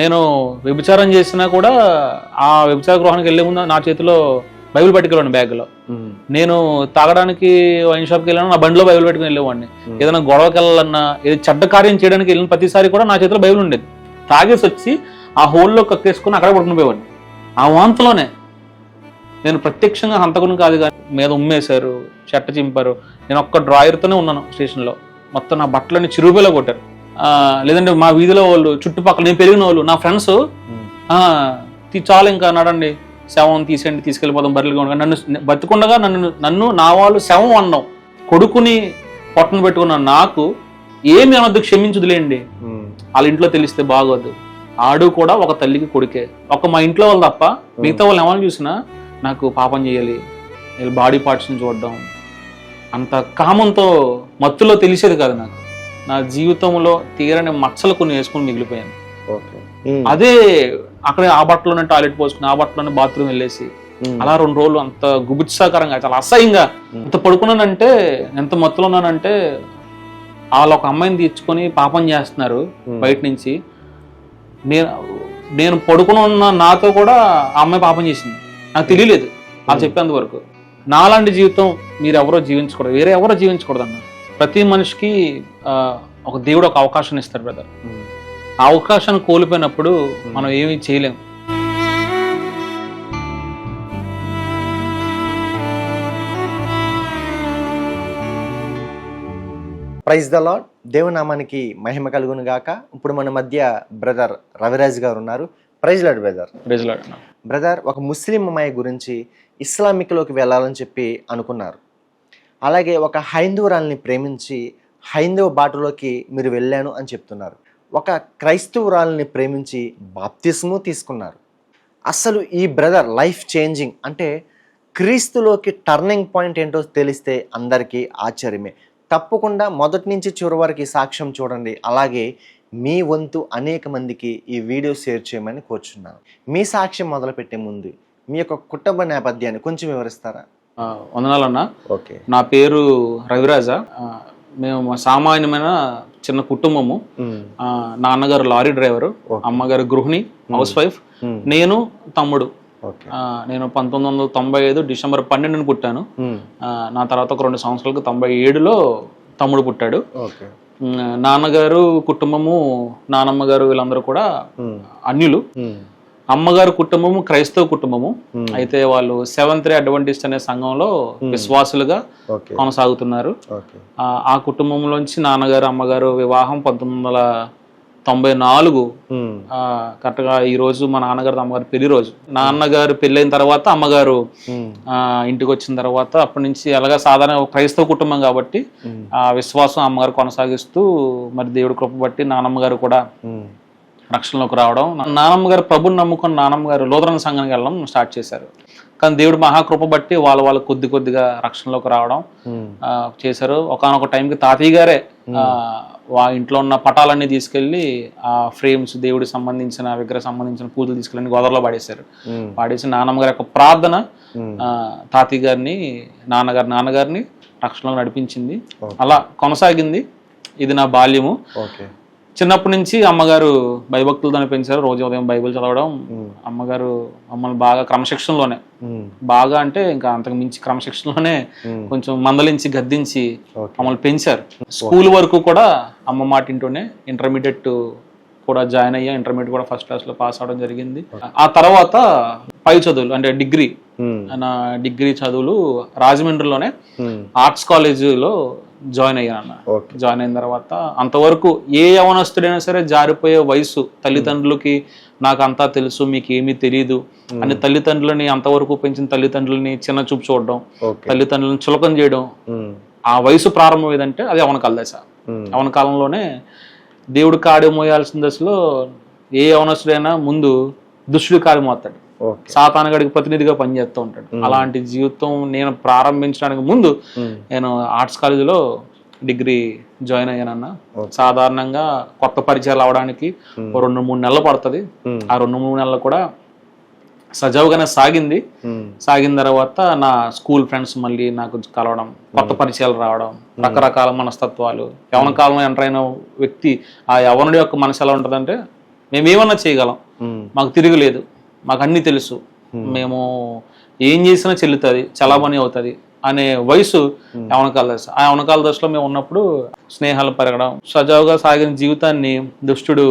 నేను వ్యభిచారం చేసినా కూడా ఆ వ్యభిచార గృహానికి వెళ్ళే ముందు నా చేతిలో బైబిల్ పట్టుకెళ్ళాను బ్యాగ్లో. నేను తాగడానికి వైన్ షాప్కి వెళ్ళాను, నా బండిలో బైబిల్ పెట్టుకుని వెళ్ళేవాడిని. ఏదైనా గొడవకి వెళ్ళాలన్నా ఏదో చెడ్డ కార్యం చేయడానికి వెళ్ళిన ప్రతిసారి కూడా నా చేతిలో బైబిల్ ఉండేది. తాగేసి వచ్చి ఆ హోల్లో కక్కేసుకుని అక్కడ పడుకుని పోయేవాడిని. ఆ వాంతలోనే నేను ప్రత్యక్షంగా హంతకుని కాదు, కానీ మీద ఉమ్మేశారు, చెట్ట చింపారు. నేను ఒక్క డ్రాయర్తోనే ఉన్నాను స్టేషన్లో. మొత్తం నా బట్టలన్నీ చిరుపేలా కొట్టారు. లేదంటే మా వీధిలో వాళ్ళు, చుట్టుపక్కల నేను పెరిగిన వాళ్ళు, నా ఫ్రెండ్స్ చాలా ఇంకా నడండి, శవం తీసేయండి, తీసుకెళ్ళిపోదాం బర్రెలుగా ఉండగా, నన్ను బతికుండగా నన్ను నా వాళ్ళు శవం అన్నాం. కొడుకుని పొట్టను పెట్టుకున్న నాకు ఏమి అనొద్దు, క్షమించుదులేండి, వాళ్ళ ఇంట్లో తెలిస్తే బాగోద్దు. ఆడు కూడా ఒక తల్లికి కొడుకే. మా ఇంట్లో వాళ్ళు తప్ప మిగతా వాళ్ళు ఎవరిని చూసినా నాకు పాపం చేయాలి, వీళ్ళు బాడీ పార్ట్స్ని చూడడం, అంత కామంతో మత్తులో తెలిసేది కాదు నాకు. నా జీవితంలో తీరని మచ్చలు కొన్ని వేసుకుని మిగిలిపోయాను. అదే అక్కడే ఆ బట్టలోనే టాయిలెట్ పోసుకుని, ఆ బట్టలోనే బాత్రూమ్ వెళ్ళేసి అలా 2 రోజులు అంత గుబుత్సాకరంగా, చాలా అసహ్యంగా ఎంత పడుకున్నానంటే, ఎంత మత్తులో ఉన్నానంటే, వాళ్ళు ఒక అమ్మాయిని తెచ్చుకొని పాపం చేస్తున్నారు బయట నుంచి. నేను పడుకుని ఉన్న నాతో కూడా ఆ అమ్మాయి పాపం చేసింది, నాకు తెలియలేదు వాళ్ళు చెప్పేంత వరకు. నాలాంటి జీవితం మీరు ఎవరో జీవించకూడదు, వేరే ఎవరో జీవించకూడదు అన్న. ప్రతి మనిషికి ఒక దేవుడు ఒక అవకాశాన్ని ఇస్తారు బ్రదర్. ఆ అవకాశాన్ని కోల్పోయినప్పుడు మనం ఏమీ చేయలేం. Praise the lord. దేవునామానికి మహిమ కలుగును గాక. ఇప్పుడు మన మధ్య బ్రదర్ రవిరాజ్ గారు ఉన్నారు. Praise lord brother. Praise lord. Brother, ఒక ముస్లిం అమ్మాయి గురించి ఇస్లామిక్లోకి వెళ్ళాలని చెప్పి అనుకున్నారు. అలాగే ఒక హైందవురాల్ని ప్రేమించి హైందవ బాటలోకి మీరు వెళ్ళాను అని చెప్తున్నారు. ఒక క్రైస్తవురాల్ని ప్రేమించి బాప్తిస్ము తీసుకున్నారు. అసలు ఈ బ్రదర్ లైఫ్ చేంజింగ్ అంటే క్రీస్తులోకి టర్నింగ్ పాయింట్ ఏంటో తెలిస్తే అందరికీ ఆశ్చర్యమే. తప్పకుండా మొదటి నుంచి చివరి వరకు ఈ సాక్ష్యం చూడండి. అలాగే మీ వంతు అనేక మందికి ఈ వీడియో షేర్ చేయమని కోరుచున్నాను. మీ సాక్ష్యం మొదలుపెట్టే ముందు మీ యొక్క కుటుంబ నేపథ్యాన్ని కొంచెం వివరిస్తారా? వందనాలన్నా. ఓకే. నా పేరు రవిరాజ. మేము సామాన్యమైన చిన్న కుటుంబము. నాన్నగారు లారీ డ్రైవరు, అమ్మగారు గృహిణి, హౌస్ వైఫ్, నేను తమ్ముడు. నేను 1995 డిసెంబర్ 12 పుట్టాను. నా తర్వాత ఒక 2 సంవత్సరాలకు 97లో తమ్ముడు పుట్టాడు. నాన్నగారు కుటుంబము, నానమ్మ గారు వీళ్ళందరూ కూడా అన్యులు. అమ్మగారు కుటుంబము క్రైస్తవ కుటుంబము. అయితే వాళ్ళు సెవెంత్ డే అడ్వెంటిస్ట్ అనే సంఘంలో విశ్వాసులుగా కొనసాగుతున్నారు. ఆ కుటుంబంలోంచి నాన్నగారు అమ్మగారు వివాహం 1994 కరెక్ట్గా ఈ రోజు మా నాన్నగారు అమ్మగారు పెళ్లి రోజు. నాన్నగారు పెళ్ళైన తర్వాత అమ్మగారు ఇంటికి వచ్చిన తర్వాత అప్పటి నుంచి అలాగా సాధారణ క్రైస్తవ కుటుంబం కాబట్టి ఆ విశ్వాసం అమ్మగారు కొనసాగిస్తూ, మరి దేవుడి కృప బట్టి నానమ్మగారు కూడా రక్షణలోకి రావడం. నానమ్మ గారు ప్రభుని నమ్ముకున్న నానమ్మ గారు లూథరన్ సంఘానికి వెళ్ళడం స్టార్ట్ చేశారు. కానీ దేవుడు మహాకృప బట్టి వాళ్ళు కొద్దిగా రక్షణలోకి రావడం చేశారు. ఒకనొక టైంకి తాతయ్య గారే ఇంట్లో ఉన్న పటాలన్నీ తీసుకెళ్లి ఆ ఫ్రేమ్స్, దేవుడికి సంబంధించిన విగ్రహం సంబంధించిన పూజలు తీసుకెళ్ళి గోదావరిలో పాడేసి నానమ్మ గారి యొక్క ప్రార్థన తాతయ్య గారిని నాన్నగారిని రక్షణలోకి నడిపించింది. అలా కొనసాగింది. ఇది నా బాల్యము. చిన్నప్పటి నుంచి అమ్మగారు భయభక్తులతో పెంచారు. రోజు ఉదయం బైబిల్ చదవడం. అమ్మగారు మమ్మల్ని బాగా క్రమశిక్షణలోనే, బాగా అంటే ఇంకా అంతకు మించి క్రమశిక్షణలోనే కొంచెం మందలించి గద్దించి మమ్మల్ని పెంచారు. స్కూల్ వరకు కూడా అమ్మ మాట ఇంటూనే ఇంటర్మీడియట్ కూడా జాయిన్ అయ్యా. ఇంటర్మీడియట్ కూడా ఫస్ట్ క్లాస్లో పాస్ అవడం జరిగింది. ఆ తర్వాత పై చదువులు అంటే డిగ్రీ చదువులు రాజమండ్రిలోనే ఆర్ట్స్ కాలేజీలో జాయిన్ అయ్యాను. జాయిన్ అయిన తర్వాత అంతవరకు ఏ యవనస్తుడైనా సరే జారిపోయే వయసు. తల్లిదండ్రులకి నాకు అంతా తెలుసు, మీకు ఏమీ తెలియదు అని తల్లిదండ్రులని, అంతవరకు పెంచిన తల్లిదండ్రులని చిన్న చూపు చూడడం, తల్లిదండ్రులను చులకం చేయడం, ఆ వయసు ప్రారంభం ఏదంటే అది యవన దశ. యవన కాలంలోనే దేవుడు కాడి మోయాల్సిన దశలో ఏ యవనస్తుడైనా ముందు దుష్టుడి కాడి మోస్తాడు, సాతానుగాడికి ప్రతినిధిగా పనిచేస్తూ ఉంటాడు. అలాంటి జీవితం నేను ప్రారంభించడానికి ముందు నేను ఆర్ట్స్ కాలేజీలో డిగ్రీ జాయిన్ అయ్యానన్న. సాధారణంగా కొత్త పరిచయాలు అవడానికి 2-3 నెలలు పడుతుంది. ఆ 2-3 నెలలు కూడా సజావుగానే సాగిన తర్వాత నా స్కూల్ ఫ్రెండ్స్ మళ్ళీ నాకు కలవడం, కొత్త పరిచయాలు రావడం, రకరకాల మనస్తత్వాలు. యవన కాలంలో ఎంటర్ అయిన వ్యక్తి, ఆ యవనుడి యొక్క మనసు ఎలా ఉంటుందంటే మేమేమన్నా చేయగలం, మాకు తిరగలేదు, మాకు అన్నీ తెలుసు, మేము ఏం చేసినా చెల్లుతుంది, చలామణి అవుతుంది అనే వయసు యవనకాల దశ. ఆ యవనకాల దశలో మేము ఉన్నప్పుడు స్నేహాలు పెరగడం, సజావుగా సాగిన జీవితాన్ని దుష్టుడు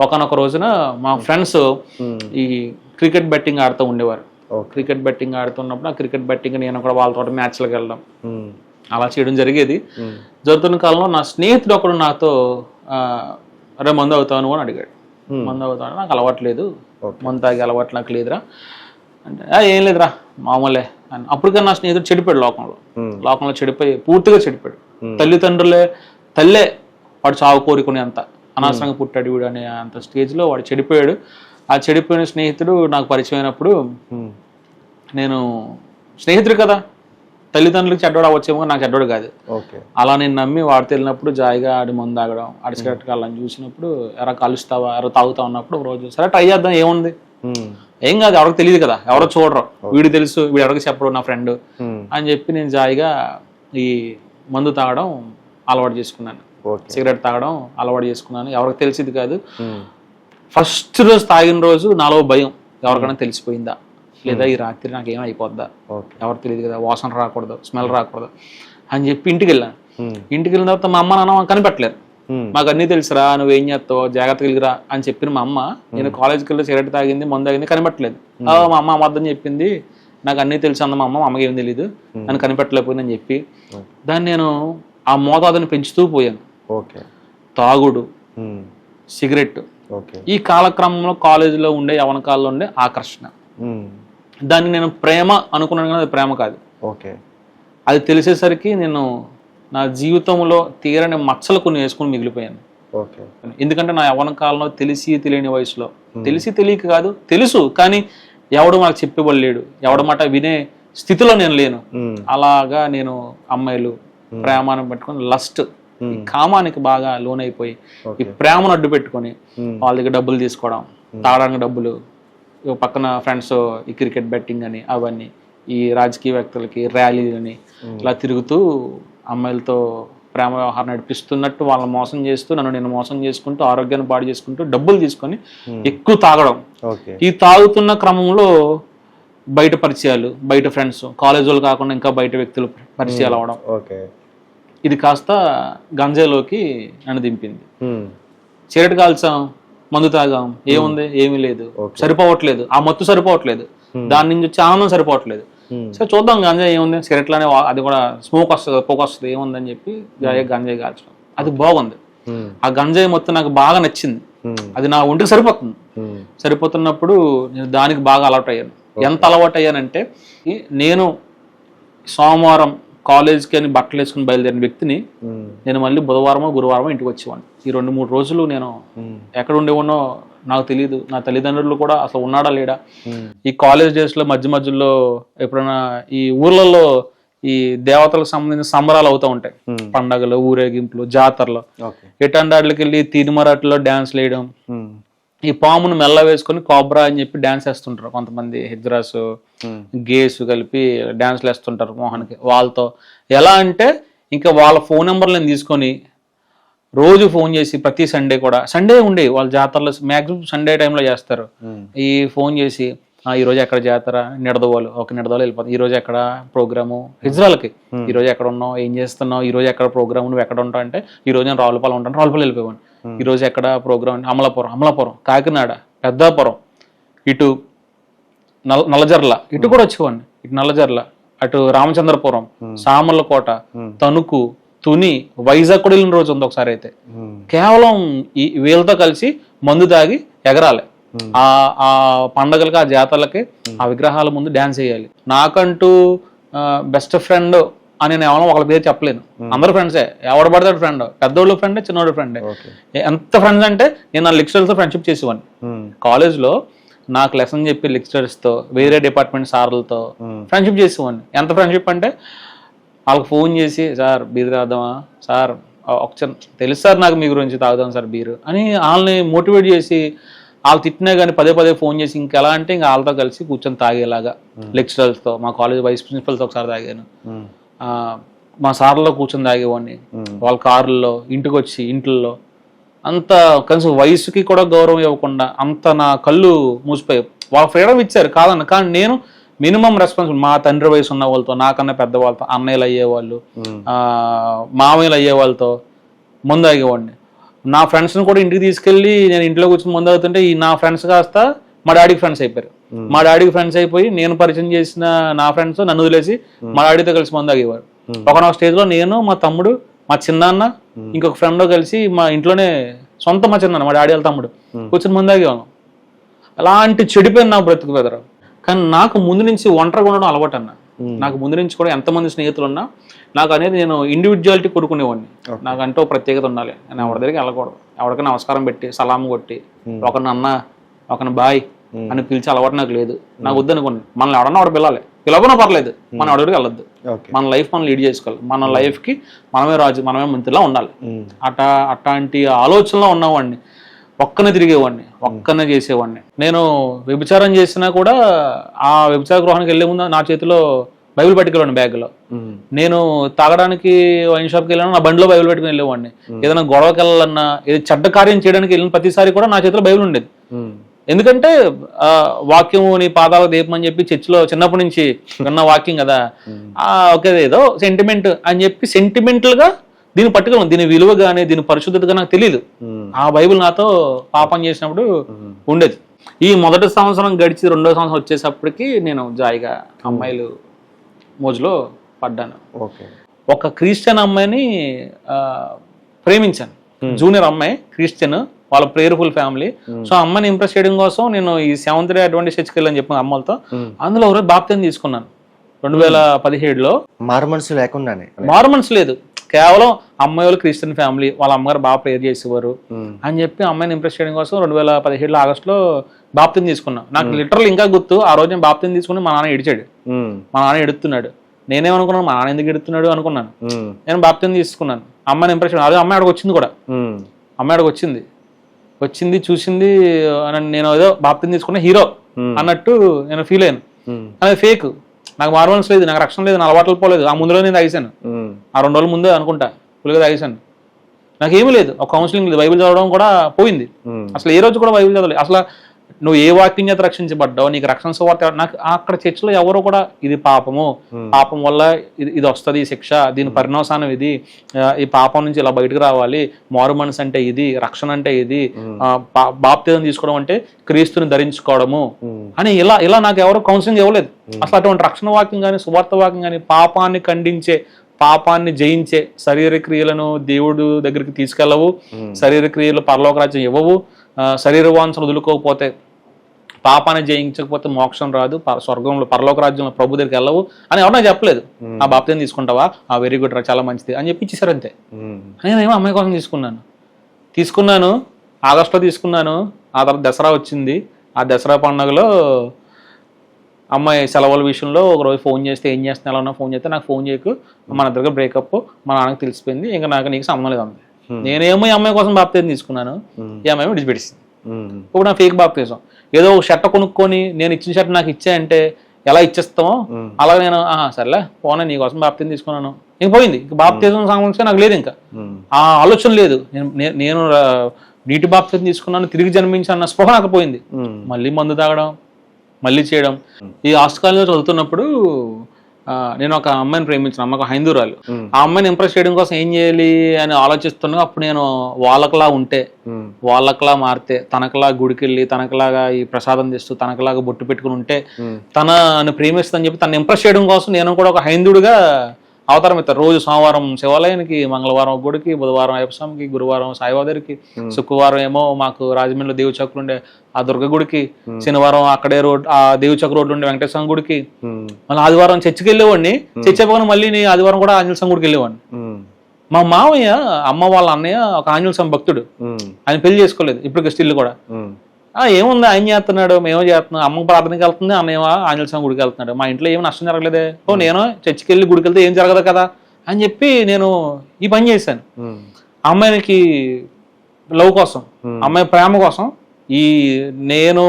ఒకనొక రోజున మా ఫ్రెండ్స్ ఈ క్రికెట్ బెట్టింగ్ ఆడుతూ ఉండేవారు. క్రికెట్ బెట్టింగ్ ఆడుతున్నప్పుడు ఆ క్రికెట్ బెట్టింగ్ నేను కూడా వాళ్ళతో మ్యాచ్లకు వెళ్ళడం అలా చేయడం జరిగేది. జరుగుతున్న కాలంలో నా స్నేహితుడు ఒకడు నాతో అరే మందు అవుతాను అని అడిగాడు. మందు అవుతాను, నాకు అలవాట్లేదు, మందు తాగే అలవాటు నాకు లేదురా అంటే ఏం లేదురా మామూలే అని. అప్పటికన్నా నా స్నేహితుడు చెడిపోయాడు, లోకంలో చెడిపోయి పూర్తిగా చెడిపోయాడు. తల్లే వాడు చావు కోరుకునే అంత అనవసరంగా పుట్టాడు వీడు అనే అంత స్టేజ్లో వాడు చెడిపోయాడు. ఆ చెడిపోయిన స్నేహితుడు నాకు పరిచయం అయినప్పుడు నేను స్నేహితుడు కదా, తల్లిదండ్రులకు చెడ్డోడు అవ్వచ్చేమో, నాకు చెడ్డోడు కాదు. అలా నేను నమ్మి వాడితో వెళ్ళినప్పుడు జాయిగా ఆడి మందు తాగడం, ఆడి సిగరెట్ కాళ్ళని చూసినప్పుడు ఎరా కలుస్తావా, ఎవరో తాగుతా ఉన్నప్పుడు ఒక రోజు సరే ట్రై చేద్దాం ఏముంది, ఏం కాదు, ఎవరికి తెలియదు కదా, ఎవరో చూడరు, వీడు తెలుసు, వీడు ఎవరికి చెప్పడు నా ఫ్రెండ్ అని చెప్పి నేను జాయిగా ఈ మందు తాగడం అలవాటు చేసుకున్నాను, సిగరెట్ తాగడం అలవాటు చేసుకున్నాను. ఎవరికి తెలిసింది కాదు. ఫస్ట్ రోజు తాగిన రోజు నాలో భయం, ఎవరికైనా తెలిసిపోయిందా లేదా ఈ రాత్రి నాకు ఏమైపోద్దా, ఎవరు తెలియదు కదా, వాసన రాకూడదు, స్మెల్ రాకూడదు అని చెప్పి ఇంటికి వెళ్ళాను. ఇంటికి వెళ్ళిన తర్వాత మా అమ్మ నాన్న కనిపెట్టలేరు, మాకు అన్నీ తెలుసురా, నువ్వేం చేస్తావు, జాగ్రత్తగా వెళ్ళిరా అని చెప్పిన మా అమ్మ నేను కాలేజ్కి వెళ్ళి సిగరెట్ తాగింది, మందు తాగింది కనిపెట్టలేదు. మా అమ్మ అబద్ధం చెప్పింది, నాకు అన్నీ తెలుసు అన్న మా అమ్మకి ఏం తెలియదు, నన్ను కనిపెట్టలేకపోయిందని చెప్పి దాన్ని నేను ఆ మోతాదుని పెంచుతూ పోయాను. తాగుడు, సిగరెట్, ఈ కాలక్రమంలో కాలేజీలో ఉండే యవనకాల్లో ఉండే ఆకర్షణ, దాన్ని నేను ప్రేమ అనుకున్నాను కానీ అది ప్రేమ కాదు. అది తెలిసేసరికి నేను నా జీవితంలో తీరని మచ్చలు కొన్ని వేసుకుని మిగిలిపోయాను. ఎందుకంటే నా యవ్వన కాలంలో తెలిసి తెలియని వయసులో, తెలిసి తెలియక కాదు, తెలుసు కానీ ఎవడు మాకు చెప్పేవాళ్ళు లేడు, ఎవడ మాట వినే స్థితిలో నేను లేను. అలాగా నేను అమ్మాయిలు ప్రేమను పెట్టుకొని లస్ట్, ఈ కామానికి బాగా లోనైపోయి ఈ ప్రేమను అడ్డు పెట్టుకొని వాళ్ళ దగ్గర డబ్బులు తీసుకోవడం, తాగడానికి డబ్బులు, పక్కన ఫ్రెండ్స్ ఈ క్రికెట్ బెట్టింగ్ అని అవన్నీ, ఈ రాజకీయ వ్యక్తులకి ర్యాలీలని ఇలా తిరుగుతూ అమ్మాయిలతో ప్రేమ వ్యవహారం నడిపిస్తున్నట్టు వాళ్ళని మోసం చేస్తూ నన్ను నేను మోసం చేసుకుంటూ ఆరోగ్యాన్ని పాడు చేసుకుంటూ డబ్బులు తీసుకొని ఎక్కువ తాగడం. ఈ తాగుతున్న క్రమంలో బయట పరిచయాలు, బయట ఫ్రెండ్స్, కాలేజ్ వాళ్ళు కాకుండా ఇంకా బయట వ్యక్తులు పరిచయాలు అవడం, ఇది కాస్త గంజాయిలోకి నన్ను దింపింది. సిగరెట్ కాల్చాం, మందు తాగాం, ఏముంది, ఏమీ లేదు, సరిపోవట్లేదు, ఆ మత్తు సరిపోవట్లేదు, దాని నుంచి వచ్చే ఆనందం సరిపోవట్లేదు. సరే చూద్దాం గంజాయి ఏముంది, సిగరెట్లోనే అది కూడా స్మోక్ వస్తుంది, పొగ వస్తుంది, ఏముందని చెప్పి గంజాయి కాల్చడం, అది బాగుంది. ఆ గంజాయి మొత్తం నాకు బాగా నచ్చింది, అది నా ఒంటికి సరిపోతుంది. సరిపోతున్నప్పుడు నేను దానికి బాగా అలవాటు అయ్యాను. ఎంత అలవాటు అయ్యానంటే నేను సోమవారం కాలేజ్కి అని బట్టలు వేసుకుని బయలుదేరిన వ్యక్తిని నేను మళ్ళీ బుధవారమో గురువారమో ఇంటికి వచ్చేవాడిని. ఈ 2-3 రోజులు నేను ఎక్కడ ఉండేవానో నాకు తెలియదు, నా తల్లిదండ్రులు కూడా అసలు ఉన్నాడా లేడా. ఈ కాలేజ్ డేస్లో మధ్యలో ఎప్పుడైనా ఈ ఊర్లలో ఈ దేవతలకు సంబంధించిన సంబరాలు అవుతూ ఉంటాయి, పండగలు, ఊరేగింపులు, జాతరలు, ఎటండాట్లకి వెళ్ళి తీనిమరాట్లో డాన్స్ వేయడం, ఈ పామును మెల్ల వేసుకొని కోబ్రా అని చెప్పి డాన్స్ వేస్తుంటారు కొంతమంది, హిజ్రాస్ గేస్ కలిపి డాన్స్లు వేస్తుంటారు మోహన్కి. వాళ్ళతో ఎలా అంటే ఇంకా వాళ్ళ ఫోన్ నెంబర్లు నేను తీసుకొని రోజు ఫోన్ చేసి ప్రతి సండే కూడా, సండే ఉండే వాళ్ళ జాతరలో మ్యాక్సిమం సండే టైంలో చేస్తారు, ఈ ఫోన్ చేసి ఈరోజు ఎక్కడ జాతర, నిడదవోలు, నిడదవోలు వెళ్ళిపోతాం, ఈరోజు ఎక్కడ ప్రోగ్రాము, హిజ్రాలకి ఈరోజు ఎక్కడ ఉన్నావు, ఏం చేస్తున్నావు, ఈరోజు ఎక్కడ ప్రోగ్రాము, నువ్వు ఎక్కడ ఉంటావు అంటే ఈరోజు నేను రావులపాలెం ఉంటాను, రావులపాలెం వెళ్ళిపోయాను. ఈరోజు ఎక్కడ ప్రోగ్రామ్, అమలాపురం, కాకినాడ, పెద్దాపురం, ఇటు నల్లజర్ల, ఇటు కూడా వచ్చేవాడిని, ఇటు నల్లజర్ల, అటు రామచంద్రపురం, సామర్లకోట, తణుకు, తుని, వైజాగ్ కూడా వెళ్ళిన రోజు ఉంది ఒకసారి. అయితే కేవలం ఈ వీళ్ళతో కలిసి మందు తాగి ఎగరాలి, ఆ పండగలకి, ఆ జాతరలకి, ఆ విగ్రహాల ముందు డాన్స్ వేయాలి. నాకంటూ బెస్ట్ ఫ్రెండ్ అని నేను ఎవరో ఒకళ్ళ పేరు చెప్పలేను, అందరు ఫ్రెండ్సే, ఎవడు పడతాడు ఫ్రెండ్, పెద్దోళ్ళు ఫ్రెండే, చిన్నోడు ఫ్రెండే. ఎంత ఫ్రెండ్స్ అంటే నేను నా లెక్చరర్స్తో ఫ్రెండ్షిప్ చేసేవాడిని. కాలేజ్లో నాకు లెసన్ చెప్పి లెక్చరర్స్తో, వేరే డిపార్ట్మెంట్ సార్లతో ఫ్రెండ్షిప్ చేసేవాడిని. ఎంత ఫ్రెండ్షిప్ అంటే వాళ్ళకి ఫోన్ చేసి, సార్ బీరు తాగుదామా సార్, ఒక తెలుసు సార్ నాకు మీ గురించి, తాగుదాం సార్ బీరు అని వాళ్ళని మోటివేట్ చేసి, వాళ్ళు తిట్టినా కానీ పదే ఫోన్ చేసి ఇంకెలా అంటే ఇంకా వాళ్ళతో కలిసి కూర్చొని తాగేలాగా, లెక్చరర్స్తో, మా కాలేజ్ వైస్ ప్రిన్సిపల్తో ఒకసారి తాగాను, మా సార్లో కూర్చొని తాగేవాడిని, వాళ్ళ కారుల్లో, ఇంటికి వచ్చి ఇంట్లో అంత కనీసం వయసుకి కూడా గౌరవం ఇవ్వకుండా అంత నా కళ్ళు మూసిపోయాయి. వాళ్ళ ఫ్రీడమ్ ఇచ్చారు కాదన్న, కానీ నేను మినిమం రెస్పాన్సిబుల్ మా తండ్రి వయసు ఉన్న వాళ్ళతో, నాకన్నా పెద్ద వాళ్ళతో, అన్నయ్యలు అయ్యేవాళ్ళు, మామయ్యలు అయ్యే వాళ్ళతో ముందు ఆగేవాడిని. నా ఫ్రెండ్స్ని కూడా ఇంటికి తీసుకెళ్ళి నేను ఇంట్లో కూర్చొని ముందు అవుతుంటే ఈ నా ఫ్రెండ్స్ కాస్త మా డాడీకి ఫ్రెండ్స్ అయిపోయారు. మా డాడీకి ఫ్రెండ్స్ అయిపోయి నేను పరిచయం చేసిన నా ఫ్రెండ్స్ నన్ను వదిలేసి మా డాడీతో కలిసి ముందు ఆగేవారు. ఒకనొక స్టేజ్లో నేను, మా తమ్ముడు, మా చిన్నాన్న, ఇంకొక ఫ్రెండ్ కలిసి మా ఇంట్లోనే సొంత మా చిన్నాన్న, మా డాడీ వాళ్ళ తమ్ముడు కూర్చొని ముందు ఆగేవాళ్ళం. అలాంటి చెడిపోయింది నా బ్రతుకు బెదరు. కానీ నాకు ముందు నుంచి ఒంటరిగా ఉండడం అలవాటు అన్న. నాకు ముందు నుంచి కూడా ఎంతమంది స్నేహితులు ఉన్నా నాకు అనేది నేను ఇండివిజువాలిటీ కొడుకునేవాడిని. నాకంటూ ప్రత్యేకత ఉండాలి. నేను ఎవరి దగ్గరికి వెళ్ళకూడదు. ఎవరికి నమస్కారం పెట్టి సలాం కొట్టి ఒకరిని అన్న ఒకరిని బాయ్ అని పిలిచే అలవాటు నాకు లేదు. నాకు వద్దు అనుకోండి. మనల్ని ఎవడన్నా వాడు పిలవాలి, పిలవనా పర్లేదు, మనం ఎవరికి వెళ్ళొద్దు. మన లైఫ్ మనం లీడ్ చేసుకోవాలి. మన లైఫ్కి మనమే రాజు, మనమే మంత్రిలా ఉండాలి. అట్లాంటి ఆలోచనలో ఉన్నవాడిని. ఒక్కనే తిరిగేవాడిని, ఒక్కనే చేసేవాడిని. నేను వ్యభిచారం చేసినా కూడా ఆ వ్యభిచార గృహానికి వెళ్ళే ముందు నా చేతిలో బైబిల్ పట్టుకెళ్ళాను బ్యాగ్లో. నేను తాగడానికి వైన్ షాప్కి వెళ్ళాను, నా బండిలో బైబిల్ పెట్టుకుని వెళ్ళేవాడిని. ఏదైనా గొడవకి వెళ్ళాలన్నా, ఏదో చెడ్డ కార్యం చేయడానికి వెళ్ళిన ప్రతిసారి కూడా నా చేతిలో బైబిల్ ఉండేది. ఎందుకంటే వాక్యం నీ పాదాలకు దీపం అని చెప్పి చర్చిలో చిన్నప్పటి నుంచి విన్న వాక్యం కదా. ఓకే ఏదో సెంటిమెంట్ అని చెప్పి సెంటిమెంటల్గా దీన్ని పట్టుకోవాలి. దీని విలువ కానీ దీని పరిశుద్ధతగా నాకు తెలియదు. ఆ బైబిల్ నాతో పాపం చేసినప్పుడు ఉండేది. ఈ మొదటి సంవత్సరం గడిచి రెండో సంవత్సరం వచ్చేసప్పటికి నేను జాయిగా అమ్మాయిలు మోజులో పడ్డాను. ఒక క్రిస్టియన్ అమ్మాయిని ప్రేమించాను. జూనియర్ అమ్మాయి, క్రిస్టియన్, వాళ్ళ ప్రేయర్ఫుల్ ఫ్యామిలీ. సో అమ్మాయిని ఇంప్రెస్ చేయడం కోసం నేను ఈ సెవెంత్ డే అడ్వాంటేజ్ చర్చ్కి వెళ్ళని చెప్పిన అమ్మలతో అందులో ఒకరోజు బాప్తిజం తీసుకున్నాను 2017లో. మారుమనసు లేకుండానే? మారుమనసు లేదు, కేవలం అమ్మాయి వాళ్ళు క్రిస్టియన్ ఫ్యామిలీ, వాళ్ళ అమ్మగారు బాగా ప్రేయర్ చేసేవారు అని చెప్పి అమ్మాయిని ఇంప్రెస్ చేయడం కోసం 2017 ఆగస్టులో బాప్తిజం తీసుకున్నాను. నాకు లిటరల్ ఇంకా గుర్తు, ఆ రోజు నేను బాప్తిజం తీసుకుని మా నాన్న ఎడిచాడు. మా నాన్న ఎడుతున్నాడు. నేనేమనుకున్నాను, మా నాన్న ఎందుకు ఎడుతున్నాడు అనుకున్నాను. నేను బాప్తిజం తీసుకున్నాను, అమ్మాయిని ఇంప్రెస్ చేయడం. అదే అమ్మాయి అక్కడికి వచ్చింది కూడా. అమ్మాయి అక్కడికి వచ్చింది చూసింది. నేను ఏదో బాప్తిజం తీసుకున్న హీరో అన్నట్టు నేను ఫీల్ అయ్యాను. అది ఫేక్. నాకు మారవలసి లేదు, నాకు రక్షణ లేదు, నా అలవాట్లు పోలేదు. ఆ ముందులో నేను తాగేశాను. ఆ 2 రోజుల ముందే అనుకుంటా ఫుల్గా తాగేశాను. నాకేమీ లేదు, ఒక కౌన్సిలింగ్ లేదు, బైబిల్ చదవడం కూడా పోయింది. అసలు ఏ రోజు కూడా బైబిల్ చదవలేదు. అసలు నువ్వు ఏ వాక్యం చేత రక్షించబడ్డావు, నీకు రక్షణ సువార్త. నాకు అక్కడ చర్చిలో ఎవరో కూడా ఇది పాపము, పాపం వల్ల ఇది వస్తుంది శిక్ష, దీని పరిణామం ఇది, ఈ పాపం నుంచి ఇలా బయటకు రావాలి, మారు మనసు అంటే ఇది, రక్షణ అంటే ఇది, బాప్తిజం తీసుకోవడం అంటే క్రీస్తుని ధరించుకోవడము అని ఇలా నాకు ఎవరు కౌన్సిలింగ్ ఇవ్వలేదు. అసలు అటువంటి రక్షణ వాక్యం కానీ సువార్త వాక్యం కానీ పాపాన్ని ఖండించే, పాపాన్ని జయించే శరీర క్రియలను దేవుడు దగ్గరికి తీసుకెళ్ళవు, శరీర క్రియలు పరలోక రాజ్యం ఇవ్వవు, శరీర వాంఛలు వదులుకోకపోతే, పాపాన్ని జయించకపోతే మోక్షం రాదు, స్వర్గంలో పరలోక రాజ్యంలో ప్రభు దగ్గరికి వెళ్ళవు అని ఎవరు నాకు చెప్పలేదు. ఆ బాప్తిజం తీసుకుంటావా, ఆ వెరీ గుడ్ రా, చాలా మంచిది అని చెప్పి ఇచ్చేసారు అంతే. నేనేమో అమ్మాయి కోసం తీసుకున్నాను ఆగస్టులో తీసుకున్నాను. ఆ తర్వాత దసరా వచ్చింది. ఆ దసరా పండుగలో అమ్మాయి సెలవుల విషయంలో ఒకరోజు ఫోన్ చేస్తే ఏం చేస్తున్నా, ఎలా ఉన్నా ఫోన్ చేస్తే నాకు ఫోన్ చేయకు, మన దగ్గర బ్రేకప్, మా నాన్నకి తెలిసిపోయింది, ఇంకా నీకు సంబంధం లేదు అంది. నేనేమో ఈ అమ్మాయి కోసం బాప్తిజం తీసుకున్నాను, ఈ అమ్మాయి విడిచిపెట్టేసింది. ఇప్పుడు నా ఫేక్ బాప్తిజం. ఏదో ఒక షర్ట్ కొనుక్కొని నేను ఇచ్చిన షర్ట్ నాకు ఇచ్చాయంటే ఎలా ఇచ్చేస్తామో అలా నేను సర్లే పోనా నీ కోసం బాప్తిజం తీసుకున్నాను, ఇంక పోయింది. ఇంక బాప్తిజం సంబంధించి నాకు లేదు, ఇంకా ఆ ఆలోచన లేదు. నేను నీటి బాప్తిజం తీసుకున్నాను, తిరిగి జన్మించాను అన్న స్పృహ నాకు పోయింది. మళ్ళీ మందు తాగడం, మళ్ళీ చేయడం. ఈ ఆస్ట్రేలియాలో చదువుతున్నప్పుడు నేను ఒక అమ్మాయిని ప్రేమించిన, అమ్మాయి హైందూరాలు. ఆ అమ్మాయిని ఇంప్రెస్ చేయడం కోసం ఏం చేయాలి అని ఆలోచిస్తున్నా. అప్పుడు నేను వాళ్ళకలా ఉంటే, వాళ్ళకలా మారితే, తనకలా గుడికెళ్ళి తనకలాగా ఈ ప్రసాదం తెస్తూ తనకలాగా బొట్టు పెట్టుకుని ఉంటే తనను ప్రేమిస్తుందని చెప్పి తను ఇంప్రెస్ చేయడం కోసం నేను కూడా ఒక హైందుడిగా అవతారం ఎత్తారు. రోజు సోమవారం శివాలయానికి, మంగళవారం గుడికి, బుధవారం అయ్యప్పస్వామికి, గురువారం సాయిబాబాకి, శుక్రవారం ఏమో మాకు రాజమండ్రిలో దేవి చౌక్ ఉండే ఆ దుర్గ గుడికి, శనివారం అక్కడే ఆ దేవి చౌక్ రోడ్లు ఉండే వెంకటేశ్వర స్వామి గుడికి, మళ్ళీ ఆదివారం చర్చికి వెళ్ళేవాడిని. చర్చ్ అయిపోయిన మళ్ళీ నేను ఆదివారం కూడా ఆంజనేయ స్వామి గుడికి వెళ్ళేవాడిని. మా మామయ్య అమ్మ వాళ్ళ అన్నయ్య ఒక ఆంజనేయ స్వామి భక్తుడు, ఆయన పెళ్లి చేసుకోలేదు ఇప్పటికి స్టిల్ కూడా. ఏముంది ఆయన చేస్తున్నాడు, మేము చేస్తున్నాం, అమ్మ ప్రార్థనకి వెళ్తుంది, అన్నయ్య ఆంజనేయ స్వామి గుడికి వెళ్తున్నాడు, మా ఇంట్లో ఏమి నష్టం జరగలేదే, నేను చర్చికి వెళ్ళి గుడికి వెళ్తే ఏం జరగదు కదా అని చెప్పి నేను ఈ పని చేశాను. అమ్మాయికి లవ్ కోసం, అమ్మాయి ప్రేమ కోసం, ఈ నేను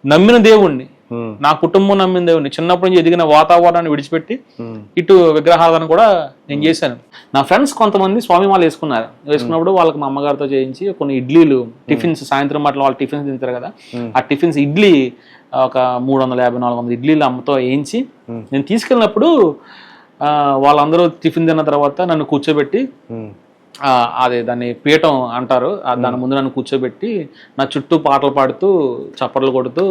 నమ్మిన దేవుణ్ణి నా కుటుంబం నమ్మిన దేవుడిని, చిన్నప్పటి నుంచి ఎదిగిన వాతావరణాన్ని విడిచిపెట్టి ఇటు విగ్రహాలను కూడా నేను చేశాను. నా ఫ్రెండ్స్ కొంతమంది స్వామిమాల వేసుకున్నప్పుడు వాళ్ళకి మా అమ్మగారితో చేయించి కొన్ని ఇడ్లీలు టిఫిన్స్, సాయంత్రం మాటలు వాళ్ళు టిఫిన్స్ తింటారు కదా, ఆ టిఫిన్స్ ఇడ్లీ ఒక 350-400 ఇడ్లీలు అమ్మతో వేయించి నేను తీసుకెళ్ళినప్పుడు వాళ్ళందరూ టిఫిన్ తిన్న తర్వాత నన్ను కూర్చోబెట్టి, అదే దాన్ని పీఠం అంటారు, దాని ముందు నన్ను కూర్చోబెట్టి నా చుట్టూ పాటలు పాడుతూ చప్పట్లు కొడుతూ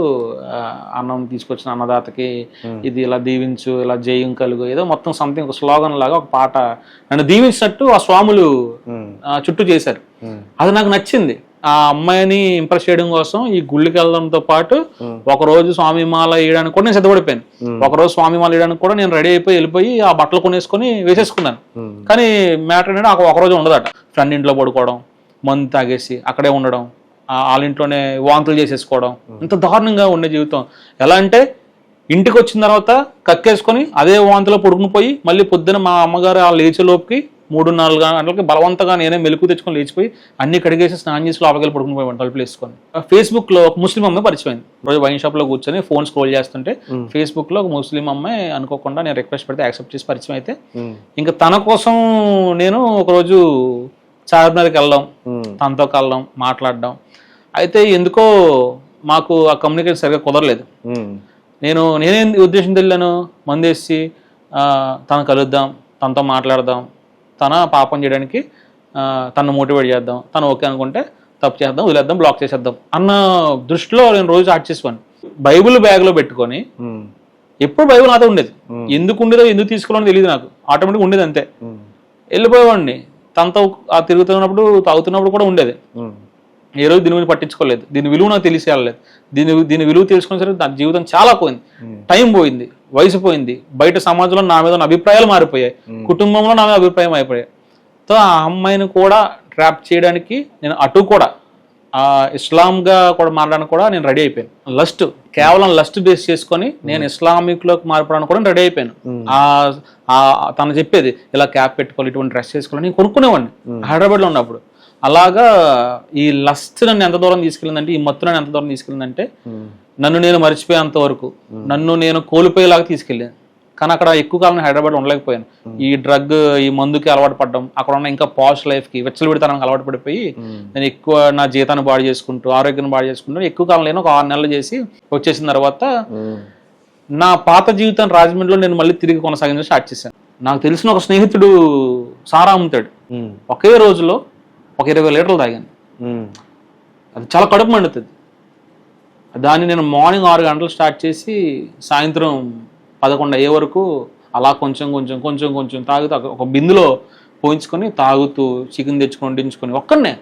అన్నం తీసుకొచ్చిన అన్నదాతకి ఇది ఇలా దీవించు, ఇలా జయం కలుగు, ఏదో మొత్తం సంథింగ్ ఒక స్లోగన్ లాగా ఒక పాట నన్ను దీవించినట్టు ఆ స్వాములు చుట్టూ చేశారు. అది నాకు నచ్చింది. ఆ అమ్మాయిని ఇంప్రెస్ చేయడం కోసం ఈ గుళ్ళకి వెళ్ళడంతో పాటు ఒకరోజు స్వామి మాల వేయడానికి కూడా నేను సిద్ధపడిపోయాను. ఒకరోజు స్వామి మాల వేయడానికి కూడా నేను రెడీ అయిపోయి వెళ్ళిపోయి ఆ బట్టలు కొనేసుకొని వేసేసుకున్నాను. కానీ మ్యాటర్ ఏంటంటే ఒకరోజు ఉండదట. ఫ్రెండ్ ఇంట్లో పడుకోవడం, మందు తాగేసి అక్కడే ఉండడం, వాళ్ళ ఇంట్లోనే వాంతులు చేసేసుకోవడం, ఇంత దారుణంగా ఉండే జీవితం. ఎలా అంటే ఇంటికి వచ్చిన తర్వాత కక్కేసుకొని అదే వాంతులో పడుకుని పోయి మళ్ళీ పొద్దున మా అమ్మగారు ఆ లేచే లోపుకి 3-4 గంటలకి బలవంతంగా నేనే మెలకు తెచ్చుకొని లేచిపోయి అన్ని కడిగేసి స్నానం చేసి లోపలికి వెళ్ళి పడుకుని పోయి తలుపులు వేసుకొని. ఫేస్బుక్ లో ఒక ముస్లిం అమ్మాయి పరిచయం. రోజు వైన్ షాప్ లో కూర్చొని ఫోన్ స్క్రోల్ చేస్తుంటే ఫేస్బుక్ లో ఒక ముస్లిం అమ్మాయి అనుకోకుండా నేను రిక్వెస్ట్ పెడితే యాక్సెప్ట్ చేసి పరిచయం అయితే ఇంకా తన కోసం నేను ఒకరోజు చార్మినార్కి వెళ్ళడం, తనతో కలడం, మాట్లాడడం. అయితే మాకు ఆ కమ్యూనికేషన్ సరిగ్గా కుదరలేదు. నేనే ఉద్దేశం తెలియను, మందేసి తను కలుద్దాం, తనతో మాట్లాడదాం, తన పాపం చేయడానికి తను మోటివేట్ చేద్దాం, తను ఓకే అనుకుంటే తప్పు చేద్దాం, వదిలేద్దాం, బ్లాక్ చేసేద్దాం అన్న దృష్టిలో నేను రోజు స్టార్ట్ చేసాను. బైబుల్ బ్యాగ్లో పెట్టుకొని ఎప్పుడు బైబుల్ నాతో ఉండేది. ఎందుకు ఉండేదో, ఎందుకు తీసుకోవాలో తెలియదు నాకు, ఆటోమేటిక్గా ఉండేది అంతే. వెళ్ళిపోయేవాడిని. తనతో తిరుగుతున్నప్పుడు తాగుతున్నప్పుడు కూడా ఉండేది. ఏ రోజు దీని మీద పట్టించుకోలేదు. దీని విలువ నాకు తెలిసి వెళ్ళలేదు. దీని విలువ తెలుసుకునే సరే నా జీవితం చాలా పోయింది, టైం పోయింది, వయసు పోయింది, బయట సమాజంలో నా మీద అభిప్రాయాలు మారిపోయాయి, కుటుంబంలో నా మీద అభిప్రాయం అయిపోయాయి. సో ఆ అమ్మాయిని కూడా ట్రాప్ చేయడానికి నేను అటు కూడా ఇస్లాంగా కూడా మారడానికి కూడా నేను రెడీ అయిపోయాను. కేవలం లస్ట్ బేస్ చేసుకొని నేను ఇస్లామిక్ లోకి మారడానికి కూడా రెడీ అయిపోయాను. తను చెప్పేది ఇలా క్యాప్ పెట్టుకోవాలి, ఇటువంటి డ్రెస్ చేసుకోవాలి, నేను కొనుక్కునేవాడిని హైదరాబాద్లో ఉన్నప్పుడు. అలాగా ఈ లస్ట్ నన్ను ఎంత దూరం తీసుకెళ్ళిందంటే, ఈ మత్తు నన్ను ఎంత దూరం తీసుకెళ్ళిందంటే నన్ను నేను మర్చిపోయేంత వరకు, నన్ను నేను కోల్పోయేలాగా తీసుకెళ్ళాను. కానీ అక్కడ ఎక్కువ కాలం హైదరాబాద్ ఉండలేకపోయాను. ఈ డ్రగ్, ఈ మందుకి అలవాటు పడ్డం, అక్కడ ఉన్న ఇంకా పాష్ లైఫ్కి విచ్చలవిడితనానికి అలవాటు పడిపోయి నేను ఎక్కువ నా జీతాన్ని బాడు చేసుకుంటూ, ఆరోగ్యాన్ని బాడు చేసుకుంటూ ఎక్కువ కాలం నేను ఒక 6 నెలలు చేసి వచ్చేసిన తర్వాత నా పాత జీవితాన్ని రాజమండ్రిలో నేను మళ్ళీ తిరిగి కొనసాగించడం స్టార్ట్ చేశాను. నాకు తెలిసిన ఒక స్నేహితుడు సారా అమ్ముతాడు. ఒకే రోజులో ఒక 20 లీటర్లు తాగాను. అది చాలా కడుపు మండుతుంది. దాన్ని నేను మార్నింగ్ 6 గంటలు స్టార్ట్ చేసి సాయంత్రం 11 అయ్యే వరకు అలా కొంచెం కొంచెం కొంచెం కొంచెం తాగుతూ ఒక బిందులో పోయించుకొని తాగుతూ చికెన్ తెచ్చుకొని దించుకొని ఒక్కడనే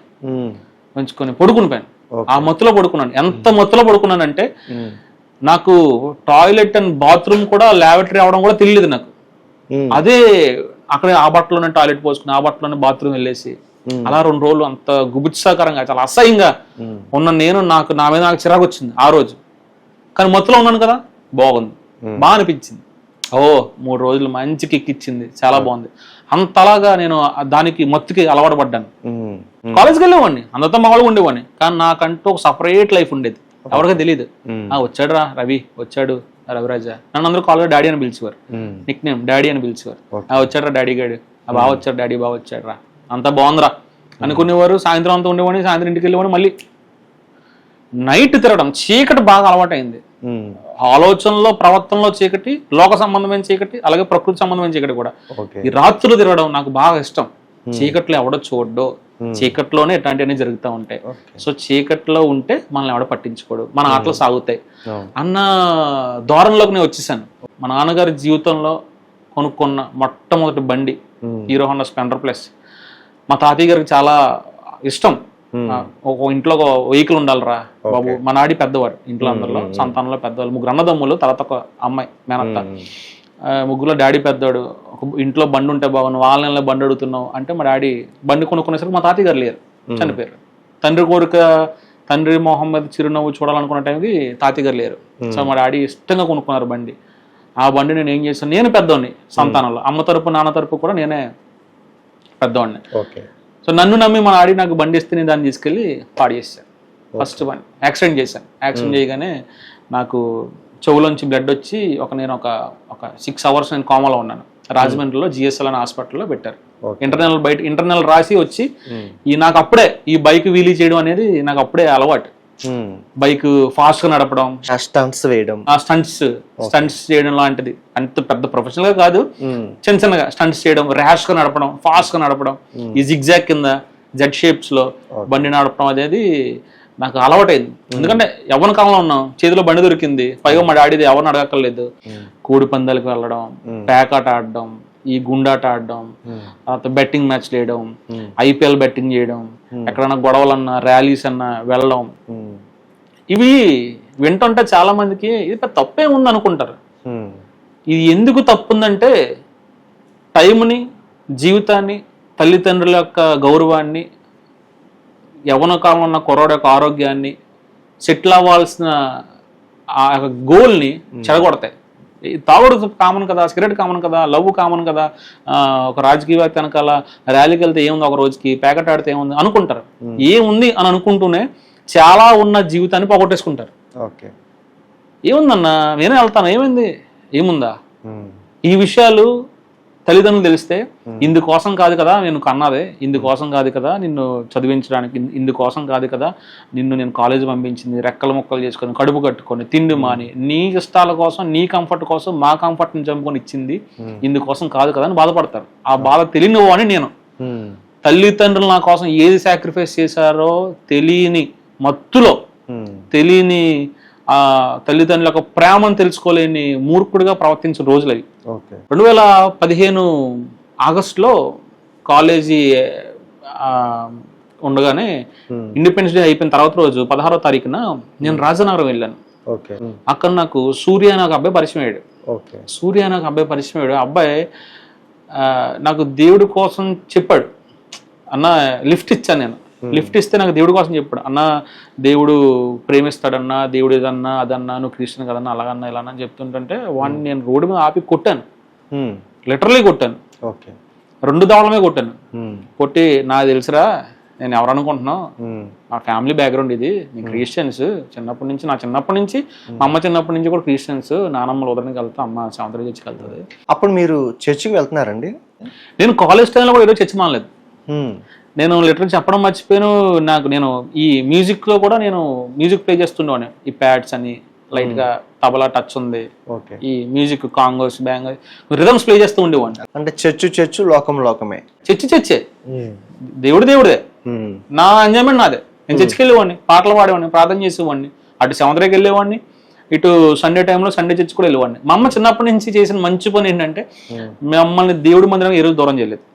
ఉంచుకొని పడుకునిపోయాను. ఆ మత్తులో పడుకున్నాను. ఎంత మత్తులో పడుకున్నానంటే నాకు టాయిలెట్ అండ్ బాత్రూమ్ కూడా లాబరేటరీ అవడం కూడా తెలియదు నాకు. అదే అక్కడ ఆ బట్టలోనే టాయిలెట్ పోసుకుని ఆ బట్టలోనే బాత్రూమ్ వెళ్ళేసి అలా 2 రోజులు అంత గుబుత్సాకరంగా చాలా అసహ్యంగా ఉన్న నేను నా మీద నాకు చిరాకు వచ్చింది ఆ రోజు. కానీ మత్తులో ఉన్నాను కదా, బాగుంది, బాగా అనిపించింది. 3 రోజులు మంచి కిక్ ఇచ్చింది, చాలా బాగుంది. అంతలాగా నేను దానికి మత్తుకి అలవాటు పడ్డాను. కాలేజ్కి వెళ్ళేవాడిని, అందరితో మా వాళ్ళు ఉండేవాడిని. కానీ నాకంటూ ఒక సపరేట్ లైఫ్ ఉండేది, ఎవరికీ తెలియదు. వచ్చాడు రా రవి, వచ్చాడు రవిరాజ, నన్ను అందరూ కాలేజ్ డాడీ అని పిలిచేవారు, నిక్ నేమ్ డాడీ అని పిలిచేవారు. వచ్చాడు రా డాడీ గాడు, బాగా వచ్చాడు డాడీ, బాగా వచ్చాడు రా, అంతా బాగుందిరా అనుకునేవారు. సాయంత్రం అంతా ఉండేవాడిని, సాయంత్రం ఇంటికి వెళ్ళేవాడిని. మళ్ళీ నైట్ తిరగడం, చీకటి బాగా అలవాటైంది. ఆలోచనలో, ప్రవర్తనలో చీకటి, లోక సంబంధమైన చీకటి, అలాగే ప్రకృతి సంబంధమైన చీకటి కూడా. ఈ రాత్రులు తిరగడం నాకు బాగా ఇష్టం. చీకట్లో ఎవడో చూడ్డో, చీకట్లోనే ఎట్లాంటివన్నీ జరుగుతూ ఉంటాయి. సో చీకట్లో ఉంటే మనల్ని ఎవడో పట్టించుకోడు, మన ఆటలు సాగుతాయి అన్న ధోరణిలోకి నేను వచ్చేసాను. మా నాన్నగారి జీవితంలో కొనుక్కున్న మొట్టమొదటి బండి హీరో హోండా స్ప్లెండర్ ప్లస్. మా తాతయ్య గారికి చాలా ఇష్టం. ఒక ఇంట్లో ఒక వెహికల్ ఉండాలిరా బాబు. మా నాడి పెద్దవాడు ఇంట్లో, అందరిలో సంతానంలో పెద్దవాళ్ళు, 3 అన్నదమ్ములు, తర్వాత ఒక అమ్మాయి మేనత్త. 3లో డాడీ పెద్దవాడు. ఒక ఇంట్లో బండి ఉంటే బాగున్నావు, వాళ్ళ బండి అడుగుతున్నావు అంటే మా డాడీ బండి కొనుక్కునేసరికి మా తాతయ్య గారు లేరు, చనిపోయారు. తండ్రి కోరిక, తండ్రి మొహం మీద చిరునవ్వు చూడాలనుకున్న టైంకి తాతయ్య గారు లేరు. సో మా డాడీ ఇష్టంగా కొనుక్కున్నారు బండి. ఆ బండి నేను ఏం చేశాను, నేను పెద్దవాడిని సంతానంలో, అమ్మ తరపు నాన్న తరపు కూడా నేనే పెద్దవాడిని. సో నన్ను నమ్మి మా డాడీ నాకు బండి ఇస్తే నేను దాన్ని తీసుకెళ్ళి పాడు చేశాను. ఫస్ట్ బండి యాక్సిడెంట్ చేశాను. యాక్సిడెంట్ చేయగానే నాకు చెవులోంచి బ్లడ్ వచ్చి నేను ఒక 6 hours నేను కోమాలో ఉన్నాను. రాజమండ్రిలో జిఎస్ఎల్ అనే హాస్పిటల్లో పెట్టారు. ఇంటర్నల్ రాసి వచ్చి నాకు అప్పుడే ఈ బైక్ వీలీ చేయడం అనేది నాకు అప్పుడే అలవాటు. బైక్ ఫాస్ట్ గా నడపడం, స్టంట్స్ చేయడం లాంటిది. అంత పెద్ద ప్రొఫెషనల్ గా కాదు, చిన్నగా స్టంట్స్ చేయడం, ర్యాష్ గా నడపడం, ఫాస్ట్ గా నడపడం, ఈ జిగ్జాగ్ కింద జెడ్ షేప్స్ లో బండి నడపడం అనేది నాకు అలవాటైంది. ఎందుకంటే యవ్వన కాలంలో ఉన్నాం, చేతిలో బండి దొరికింది, పైగా మా డాడీది ఎవరిని అడగక్కర్లేదు. కోడి పందాలకు వెళ్ళడం, పేకాట ఆడడం, ఈ గుండాట ఆడడం, తర్వాత బెట్టింగ్ మ్యాచ్లు వేయడం, ఐపీఎల్ బెట్టింగ్ చేయడం, ఎక్కడైనా గొడవలన్నా ర్యాలీస్ అన్నా వెళ్ళడం. ఇవి వింటుంటే చాలా మందికి ఇది తప్పే ఉంది అనుకుంటారు. ఇది ఎందుకు తప్పు ఉందంటే టైంని, జీవితాన్ని, తల్లిదండ్రుల యొక్క గౌరవాన్ని, యవ్వన కాలంలో ఉన్న కుర్రాడు యొక్క ఆరోగ్యాన్ని, సెటిల్ అవ్వాల్సిన ఆ గోల్ని చెడగొడతాయి. తాగుడు కామన్ కదా, సిగరెట్ కామన్ కదా, లవ్ కామన్ కదా, ఒక రాజకీయవేత్త వెనకాల ర్యాలీకి వెళ్తే ఏముంది, ఒక రోజుకి ప్యాకెట్ ఆడితే ఏముంది అనుకుంటారు. ఏముంది అని అనుకుంటూనే చాలా ఉన్న జీవితాన్ని పోగొట్టేసుకుంటారు. ఏముందన్నా నేనే వెళ్తాను, ఏమైంది, ఏముందా? ఈ విషయాలు తల్లిదండ్రులు తెలిస్తే ఇందుకోసం కాదు కదా నేను కన్నదే, ఇందుకోసం కాదు కదా నిన్ను చదివించడానికి, ఇందుకోసం కాదు కదా నిన్ను నేను కాలేజీ పంపించింది, రెక్కల ముక్కలు చేసుకొని కడుపు కట్టుకొని తిండి మాని నీ ఇష్టాల కోసం, నీ కంఫర్ట్ కోసం మా కంఫర్ట్ని చంపుకొని ఇచ్చింది, ఇందుకోసం కాదు కదా అని బాధపడతారు. ఆ బాధ తెలియని అని నేను. తల్లిదండ్రులు నా కోసం ఏది సాక్రిఫైస్ చేశారో తెలియని మత్తులో, తెలియని తల్లిదండ్రుల యొక్క ప్రేమను తెలుసుకోలేని మూర్ఖుడిగా ప్రవర్తించిన రోజులు అవి. 2015 ఆగస్టులో కాలేజీ ఉండగానే ఇండిపెండెన్స్ డే అయిపోయిన తర్వాత రోజు 16వ తారీఖున నేను రాజనగరం వెళ్ళాను. అక్కడ నాకు సూర్య అనే ఒక అబ్బాయి పరిచయం అయ్యాడు. అబ్బాయి నాకు దేవుడి కోసం చెప్పాడు. అన్న లిఫ్ట్ ఇచ్చాను నేను. లిఫ్ట్ ఇస్తే నాకు దేవుడి కోసం చెప్పాడు. అన్న దేవుడు ప్రేమిస్తాడన్నా, దేవుడు ఏదన్నా అదన్నా, నువ్వు క్రిస్టియన్ కదన్నా, అలాగన్నా ఇలానా అని చెప్తుంటే వాడిని నేను రోడ్డు మీద ఆపి కొట్టాను. లిటరలీ కొట్టాను. 2 దవడమే కొట్టాను. కొట్టి నాకు తెలుసురా నేను ఎవరు అనుకుంటున్నావు, మా ఫ్యామిలీ బ్యాక్గ్రౌండ్ ఇది, నేను క్రిస్టియన్స్ చిన్నప్పటి నుంచి, మా అమ్మ చిన్నప్పటి నుంచి కూడా క్రిస్టియన్స్, నానమ్మ లోదరానికి వెళ్తా, అమ్మ సాయంత్రం చర్చికి వెళ్తుంది. అప్పుడు మీరు చర్చికి వెళ్తున్నారండి? నేను కాలేజ్ టైంలో కూడా ఏదో చర్చి మానలేదు. నేను లిటరల్ చెప్పడం మర్చిపోయాను. నేను ఈ మ్యూజిక్ లో కూడా నేను మ్యూజిక్ ప్లే చేస్తుండేవాడిని. ఈ ప్యాడ్స్ అని లైట్ గా తబలా టచ్ ఉంది, ఈ మ్యూజిక్ కాంగోస్ బ్యాంగ్ రిథమ్స్ ప్లే చేస్తూ ఉండేవాడిని. అంటే చర్చు లోకమే, చర్చే దేవుడే, నా ఎంజాయ్మెంట్ నాదే. నేను చర్చికి వెళ్ళేవాడిని, పాటలు పాడేవాడిని, ప్రార్థన చేసేవాడిని, అటు సముద్రకి వెళ్ళేవాడిని, ఇటు సండే టైంలో సండే చర్చి కూడా వెళ్ళేవాడిని. మా అమ్మ చిన్నప్పటి నుంచి చేసిన మంచి పని ఏంటంటే మమ్మల్ని దేవుడి మందిరానికి ఎరువు దూరం చేయలేదు,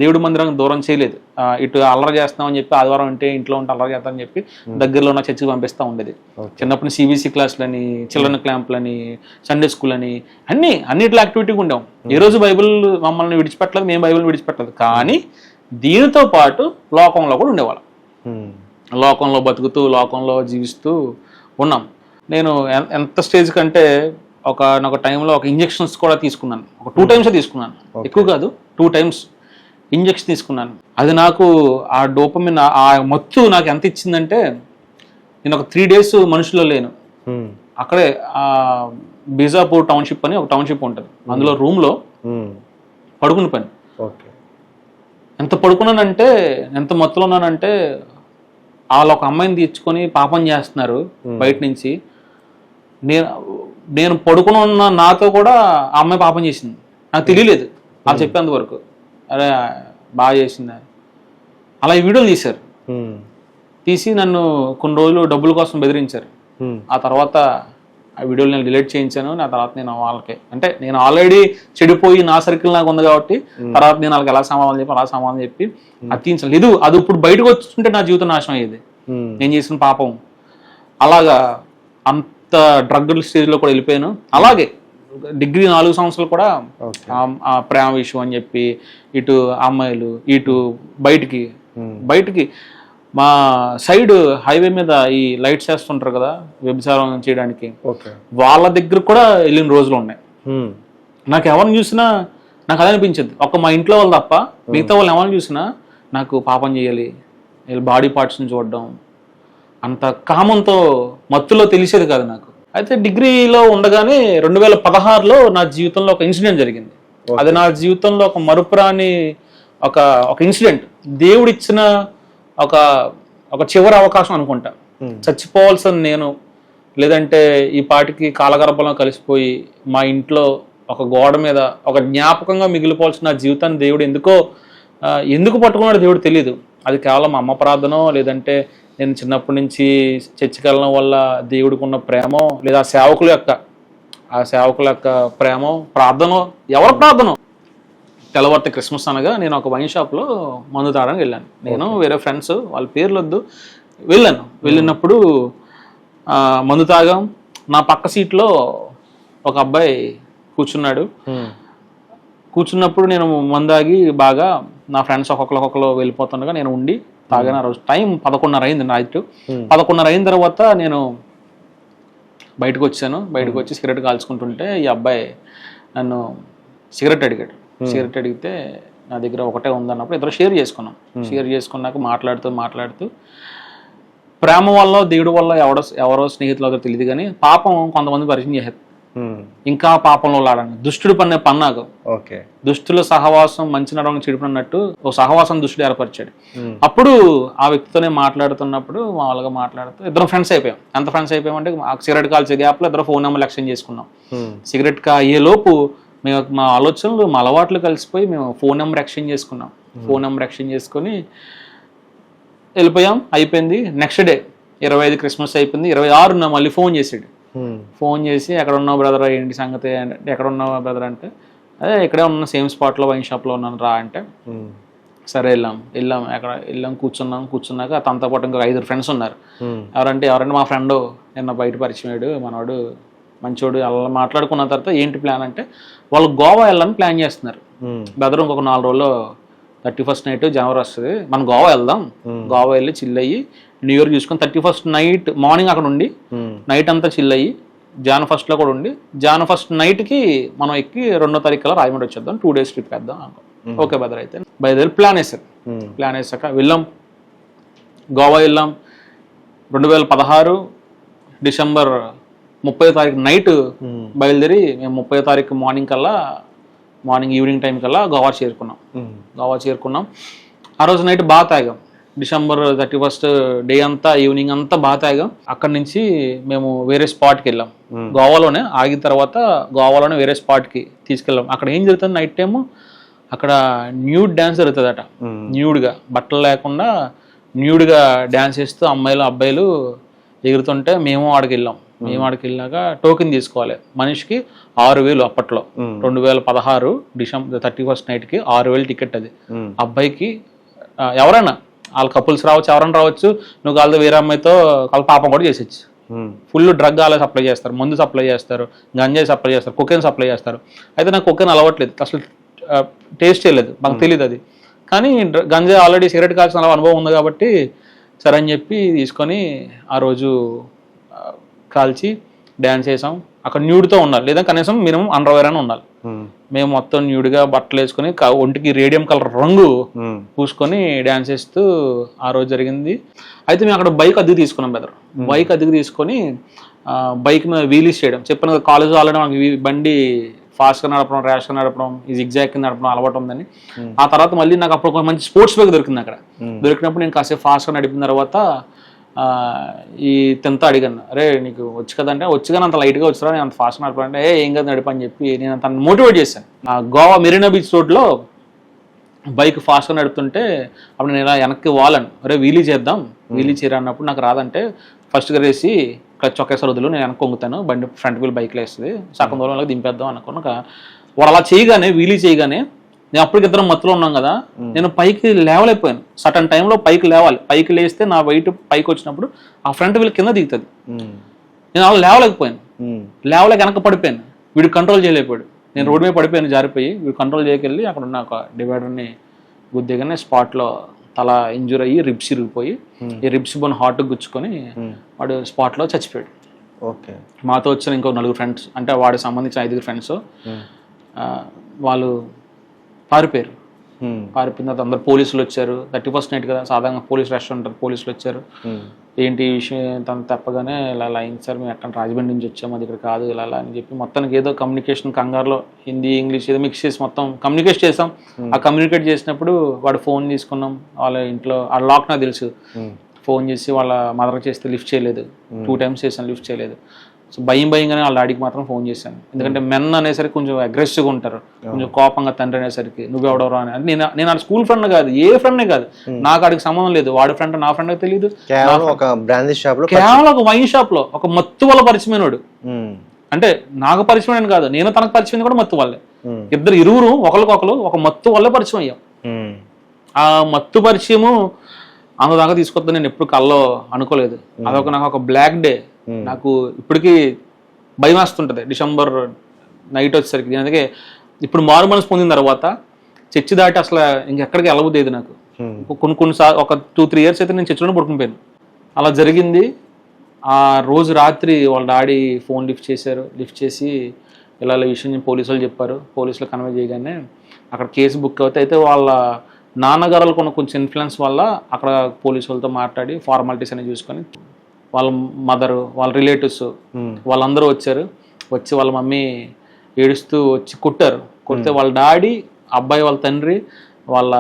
దేవుడి మందిరానికి దూరం చేయలేదు. ఇటు అల్లరి చేస్తామని చెప్పి ఆదివారం అంటే ఇంట్లో ఉంటే అల్లరి చేస్తామని చెప్పి దగ్గరలో ఉన్న చర్చికి పంపిస్తూ ఉండేది. చిన్నప్పుడు సిబిసి క్లాసులని, చిల్డ్రన్ క్యాంపులని, సండే స్కూల్ అని అన్నిట్లో యాక్టివిటీగా ఉండాం. ఏ రోజు బైబిల్ మమ్మల్ని విడిచిపెట్టలేదు, మేము బైబిల్ విడిచిపెట్టలేదు. కానీ దీనితో పాటు లోకంలో కూడా ఉండేవాళ్ళం. లోకంలో బతుకుతూ, లోకంలో జీవిస్తూ ఉన్నాం. నేను ఎంత స్టేజ్ కంటే ఒక టైంలో ఒక ఇంజెక్షన్స్ కూడా తీసుకున్నాను. ఒక 2 times తీసుకున్నాను, ఎక్కువ కాదు, 2 times ఇంజెక్షన్ తీసుకున్నాను. అది నాకు ఆ డోపమిన్, ఆ మత్తు నాకు ఎంత ఇచ్చిందంటే నేను ఒక 3 days మనుషుల్లో లేను. అక్కడే బీజాపూర్ టౌన్షిప్ అని ఒక టౌన్షిప్ ఉంటుంది, అందులో రూమ్లో పడుకుని పని. ఎంత పడుకున్నానంటే, ఎంత మత్తులో ఉన్నానంటే వాళ్ళు ఒక అమ్మాయిని తెచ్చుకొని పాపం చేస్తున్నారు బయట నుంచి. నేను పడుకుని ఉన్న నాతో కూడా ఆ అమ్మాయి పాపం చేసింది, నాకు తెలియలేదు. వాళ్ళు చెప్పేంత వరకు అరే బాగా చేసింది. అలా ఈ వీడియోలు తీసి నన్ను కొన్ని రోజులు డబ్బుల కోసం బెదిరించారు. ఆ తర్వాత ఆ వీడియోలు నేను డిలీట్ చేయించాను. నా తర్వాత నేను వాళ్ళకి, అంటే నేను ఆల్రెడీ చెడిపోయి నా సర్కిల్ నాకు ఉంది కాబట్టి తర్వాత నేను వాళ్ళకి అలా సమాధానం చెప్పి అది తీయించాను. లేదు, అది ఇప్పుడు బయటకు వచ్చుంటే నా జీవితం నాశనం అయ్యేది, నేను చేసిన పాపం. అలాగా అంత డ్రగ్ స్టేజ్లో కూడా వెళ్ళిపోయాను. అలాగే డిగ్రీ 4 సంవత్సరాలు కూడా ఆ ప్రేమ విషయం అని చెప్పి ఇటు అమ్మాయిలు, ఇటు బయటికి మా సైడ్ హైవే మీద ఈ లైట్స్ వేస్తుంటారు కదా వ్యభిచారం చేయడానికి, వాళ్ళ దగ్గర కూడా వెళ్ళిన రోజులు ఉన్నాయి. నాకు ఎవరిని చూసినా నాకు అదే అనిపించింది. మా ఇంట్లో వాళ్ళు తప్ప మిగతా వాళ్ళు ఎవరిని చూసినా నాకు పాపం చేయాలి, వీళ్ళ బాడీ పార్ట్స్ని చూడడం, అంత కామంతో మత్తులో తెలిసేది కాదు నాకు. అయితే డిగ్రీలో ఉండగానే 2016లో నా జీవితంలో ఒక ఇన్సిడెంట్ జరిగింది. అది నా జీవితంలో ఒక మరుపురాని ఒక ఒక ఇన్సిడెంట్. దేవుడిచ్చిన ఒక ఒక చివరి అవకాశం అనుకుంటా. చచ్చిపోవాల్సిన నేను, లేదంటే ఈ పాటికి కాలగర్భంలో కలిసిపోయి మా ఇంట్లో ఒక గోడ మీద ఒక జ్ఞాపకంగా మిగిలిపోవాల్సిన నా జీవితాన్ని దేవుడు ఎందుకు పట్టుకున్నాడో దేవుడు తెలియదు. అది కేవలం అమ్మ ప్రార్థనో, లేదంటే నేను చిన్నప్పటి నుంచి చర్చికి వెళ్ళడం వల్ల దేవుడికి ఉన్న ప్రేమో, లేదా ఆ సేవకుల యొక్క ప్రేమో, ప్రార్థనో, ఎవరి ప్రార్థనో. తెల్లవారితే క్రిస్మస్ అనగా నేను ఒక వైన్ షాప్లో మందు తాగడానికి వెళ్ళాను. నేను వేరే ఫ్రెండ్స్, వాళ్ళ పేర్లు వద్దు, వెళ్ళినప్పుడు మందు తాగాం. నా పక్క సీట్లో ఒక అబ్బాయి కూర్చున్నప్పుడు నేను మందాగి బాగా నా ఫ్రెండ్స్ ఒక్కొక్కరు వెళ్ళిపోతుండగా నేను ఉండి తాగాను. ఆ రోజు టైం 11:30 అయింది నైట్. 11:30 అయిన తర్వాత నేను బయటకు వచ్చి సిగరెట్ కాల్చుకుంటుంటే ఈ అబ్బాయి నన్ను సిగరెట్ అడిగితే నా దగ్గర ఒకటే ఉందన్నప్పుడు ఇద్దరు షేర్ చేసుకున్నాక మాట్లాడుతూ ప్రేమ వల్ల దేవుడి వల్ల ఎవరో స్నేహితులు తెలియదు కానీ పాపం కొంతమంది పరిచయం చేశారు. ఇంకా పాపంలో లాడని దుష్టుడు పన్నే పన్నాకు. దుష్టుల సహవాసం మంచి నడవడం చెడుపునట్టు ఓ సహవాసం దుష్టుడు ఏర్పరిచాడు. అప్పుడు ఆ వ్యక్తితోనే మాట్లాడుతున్నప్పుడు మామూలుగా మాట్లాడుతూ ఇద్దరం ఫ్రెండ్స్ అయిపోయాం. ఎంత ఫ్రెండ్స్ అయిపోయామంటే సిగరెట్ కాల్చే గ్యాప్లో ఇద్దరు ఫోన్ నెంబర్లు ఎక్స్చేంజ్ చేసుకున్నాం. సిగరెట్ అయ్యే లోపు మేము మా ఆలోచనలు మా అలవాట్లు కలిసిపోయి మేము ఫోన్ నెంబర్ ఎక్స్చేంజ్ చేసుకొని వెళ్ళిపోయాం. అయిపోయింది. నెక్స్ట్ డే 25 క్రిస్మస్ అయిపోయింది. 26 మళ్ళీ ఫోన్ చేసి ఎక్కడ ఉన్నావు బ్రదర్, ఏంటి సంగతి అంటే, ఎక్కడ ఉన్నావు బ్రదర్ అంటే, అదే ఇక్కడే ఉన్న సేమ్ స్పాట్లో వైన్ షాప్లో ఉన్నాను రా అంటే, సరే వెళ్ళాం కూర్చున్నాక తనతో పాటు ఇంకా 5 ఫ్రెండ్స్ ఉన్నారు. ఎవరంటే మా ఫ్రెండ్ నిన్న బయట పరిచయం అయ్యాడు, మనవాడు మంచోడు. అలా మాట్లాడుకున్న తర్వాత ఏంటి ప్లాన్ అంటే వాళ్ళు గోవా వెళ్ళాలని ప్లాన్ చేస్తున్నారు. బ్రదర్ ఇంకొక 4 రోజుల్లో 31st నైట్ జనవరి వస్తుంది, మనం గోవా వెళ్దాం, గోవా వెళ్ళి చిల్ అయ్యి న్యూ ఇయర్ చూసుకొని 31st నైట్ మార్నింగ్ అక్కడ ఉండి నైట్ అంతా చిల్ అయ్యి Jan 1st లో కూడా ఉండి Jan 1st నైట్కి మనం ఎక్కి 2వ తారీఖులో రాయమండ్రి వచ్చేద్దాం, 2 days ట్రిప్ వేద్దాం అనుకో. ఓకే బ్రదర్ అయితే బయలుదేరి ప్లాన్ వేసాక గోవా వెళ్ళాం. 2016 డిసెంబర్ 30వ తారీఖు నైట్ బయలుదేరి మేము 30వ తారీఖు మార్నింగ్ ఈవినింగ్ టైం కల్లా గోవా చేరుకున్నాం. ఆ రోజు నైట్ బాగా తాగాం. డిసెంబర్ 31st డే అంతా ఈవినింగ్ అంతా బాగా తాగాం. అక్కడి నుంచి మేము వేరే స్పాట్కి వెళ్ళాం. గోవాలోనే ఆగిన తర్వాత గోవాలోనే వేరే స్పాట్కి తీసుకెళ్ళాం. అక్కడ ఏం జరుగుతుంది నైట్ టైము, అక్కడ న్యూడ్ డ్యాన్స్ జరుగుతుందట. న్యూడ్గా బట్టలు లేకుండా న్యూడ్గా డ్యాన్స్ చేస్తూ అమ్మాయిలు అబ్బాయిలు ఎగురుతుంటే మేము ఆడికి వెళ్ళాక టోకెన్ తీసుకోవాలి. మనిషికి 6,000 అప్పట్లో. 2016 డిసెంబర్ 31st నైట్కి 6,000 టికెట్. అది అబ్బాయికి ఎవరైనా వాళ్ళ కపుల్స్ రావచ్చు, ఎవరైనా రావచ్చు. నువ్వు వాళ్ళతో వేరే అమ్మాయితో వాళ్ళ పాపం కూడా చేసేచ్చు. ఫుల్ డ్రగ్ వాళ్ళే సప్లై చేస్తారు, మందు సప్లై చేస్తారు, గంజాయి సప్లై చేస్తారు, కొకెన్ సప్లై చేస్తారు. అయితే నాకు కొకెన్ అలవాట్లేదు, అసలు టేస్ట్ చేయలేదు, మాకు తెలియదు అది. కానీ గంజాయి ఆల్రెడీ సిగరెట్ కాల్చిన అనుభవం ఉంది కాబట్టి సరే అని చెప్పి తీసుకొని ఆ రోజు కాల్చి డ్యాన్స్ చేసాం. అక్కడ న్యూడ్తో ఉండాలి, లేదా కనీసం మినిమం అండర్వేర్ అని ఉండాలి. మేము మొత్తం న్యూడ్గా బట్టలు వేసుకొని ఒంటికి రేడియం కలర్ రంగు పూసుకొని డ్యాన్స్ చేస్తూ ఆ రోజు జరిగింది. అయితే మేము అక్కడ బైక్ అద్దెకి తీసుకున్నాం బ్రదర్. బైక్ అద్దెకి తీసుకొని బైక్ మీద వీలీస్ చేయడం. చెప్పిన కాలేజ్ ఆల్రెడీ మనకి బండి ఫాస్ట్గా నడపడం, ర్యాష్గా నడపడం, ఈ జిగ్జాగ్ నడపడం అలవాటు ఉందని. ఆ తర్వాత మళ్ళీ నాకు అప్పుడు ఒక మంచి స్పోర్ట్స్ బైక్ దొరికింది. అక్కడ దొరికినప్పుడు నేను కాసేపు ఫాస్ట్గా నడిపిన తర్వాత ఈ తెంతో అడిగాను, అరే నీకు వచ్చు కదంటే, వచ్చిగానే అంత లైట్గా వచ్చారా, నేను అంత ఫాస్ట్ నడపాలంటే ఏం కదా నడిపని చెప్పి నేను తను మోటివేట్ చేశాను. గోవా మెరీనా బీచ్ రోడ్లో బైక్ ఫాస్ట్గా నడుపుతుంటే అప్పుడు నేను ఇలా వెనక్కి వాలను, అరే వీలీ చేయరా అన్నప్పుడు నాకు రాదంటే ఫస్ట్గా రేసి క్లచ్ ఒకేసారి వదులు, నేను వెనక్కి వంగుతాను, బండి ఫ్రంట్ వీల్ బైక్లో వేస్తుంది, సగం దూరంలో దింపేద్దాం అనుకున్నాక వాడు అలా వీలీ చేయగానే నేను అప్పటికి ఇద్దరం మత్తులో ఉన్నాం కదా, నేను పైకి లేవలేకపోయాను. సటన్ టైంలో పైకి లేవాలి, పైకి లేస్తే నా వెయిట్ పైకి వచ్చినప్పుడు ఆ ఫ్రంట్ వీల్ కింద దిగుతుంది. నేను అలా లేవలేక వెనక పడిపోయాను. వీడు కంట్రోల్ చేయలేకపోయాడు, నేను రోడ్డు మీద పడిపోయాను, జారిపోయి. వీడు కంట్రోల్ చేయకెళ్ళి అక్కడ ఉన్న ఒక డివైడర్ని గుద్దిగానే స్పాట్లో తల ఇంజూర్ అయ్యి రిబ్స్ ఇరిగిపోయి ఈ రిబ్స్ బోన్ హార్ట్కి గుచ్చుకొని వాడు స్పాట్లో చచ్చిపోయాడు. ఓకే. మాతో వచ్చిన ఇంకో 4 ఫ్రెండ్స్, అంటే వాడికి సంబంధించిన 5 ఫ్రెండ్స్, వాళ్ళు పారిపోయారు. పారిపోయిన తర్వాత అందరు పోలీసులు వచ్చారు. 31st నైట్ కదా, సాధారణంగా పోలీస్ రష్ ఉంటారు. పోలీసులు వచ్చారు. ఏంటి ఈ విషయం తను తప్పగానే ఇలా అయింది సార్, మేము ఎక్కడ రాజమండ్రి నుంచి వచ్చాము, అది ఇక్కడ కాదు ఇలా అని చెప్పి మొత్తానికి ఏదో కమ్యూనికేషన్ కంగారులో హిందీ ఇంగ్లీష్ ఏదో మిక్స్ చేసి మొత్తం కమ్యూనికేట్ చేసాం. ఆ కమ్యూనికేట్ చేసినప్పుడు వాడు ఫోన్ తీసుకున్నాం. వాళ్ళ ఇంట్లో ఆ లాక్ నాకు తెలుసు. ఫోన్ చేసి వాళ్ళ మదర్కి చేస్తే లిఫ్ట్ చేయలేదు. 2 times చేశాను, లిఫ్ట్ చేయలేదు. సో భయంగానే వాళ్ళ డాడీకి మాత్రం ఫోన్ చేశాను. ఎందుకంటే మెన్ అనేసరికి కొంచెం అగ్రెసివ్గా ఉంటారు, కొంచెం కోపంగా తండ్రి అనేసరికి నువ్వెవడవరా అని. నేను ఆ స్కూల్ ఫ్రెండ్ కాదు, ఏ ఫ్రెండ్నే కాదు, నాకు ఆడికి సంబంధం లేదు. వాడి ఫ్రెండ్ నా ఫ్రెండ్ తెలియదు. కేవలం ఒక బ్రాండీ షాప్ లో, కేవలం ఒక వైన్ షాప్ లో ఒక మత్తు వల్ల పరిచయమైనడు. అంటే నాకు పరిచయం కాదు, నేను తనకు పరిచయం కూడా మత్తు వల్లే. ఇరువురు ఒకరికొకరు ఒక మత్తు వల్లే పరిచయం అయ్యాం. ఆ మత్తు పరిచయము అందుదాకా తీసుకొద్దా నేను ఎప్పుడు కల్లో అనుకోలేదు. అదొక నాకు ఒక బ్లాక్ డే. నాకు ఇప్పటికీ భయం వేస్తుంటది డిసెంబర్ నైట్ వచ్చేసరికి. అందుకే ఇప్పుడు మారు మనసు పొందిన తర్వాత చర్చి దాటి అసలు ఇంకెక్కడికి వెళ్ళబోదేది నాకు. కొన్నిసార్లు ఒక 2-3 years అయితే నేను చర్చిలోనే పడుకునిపోయాను. అలా జరిగింది. ఆ రోజు రాత్రి వాళ్ళ డాడీ ఫోన్ లిఫ్ట్ చేశారు. లిఫ్ట్ చేసి ఇలా విషయం పోలీసులు చెప్పారు. పోలీసులు కన్వే చేయగానే అక్కడ కేసు బుక్ అయితే వాళ్ళ నాన్నగారులకు ఉన్న కొంచెం ఇన్ఫ్లుయెన్స్ వల్ల అక్కడ పోలీసు వాళ్ళతో మాట్లాడి ఫార్మాలిటీస్ అనేవి చూసుకొని వాళ్ళ మదరు, వాళ్ళ రిలేటివ్స్ వాళ్ళందరూ వచ్చారు. వచ్చి వాళ్ళ మమ్మీ ఏడుస్తూ వచ్చి కొట్టారు. కొడితే వాళ్ళ డాడీ, అబ్బాయి వాళ్ళ తండ్రి, వాళ్ళ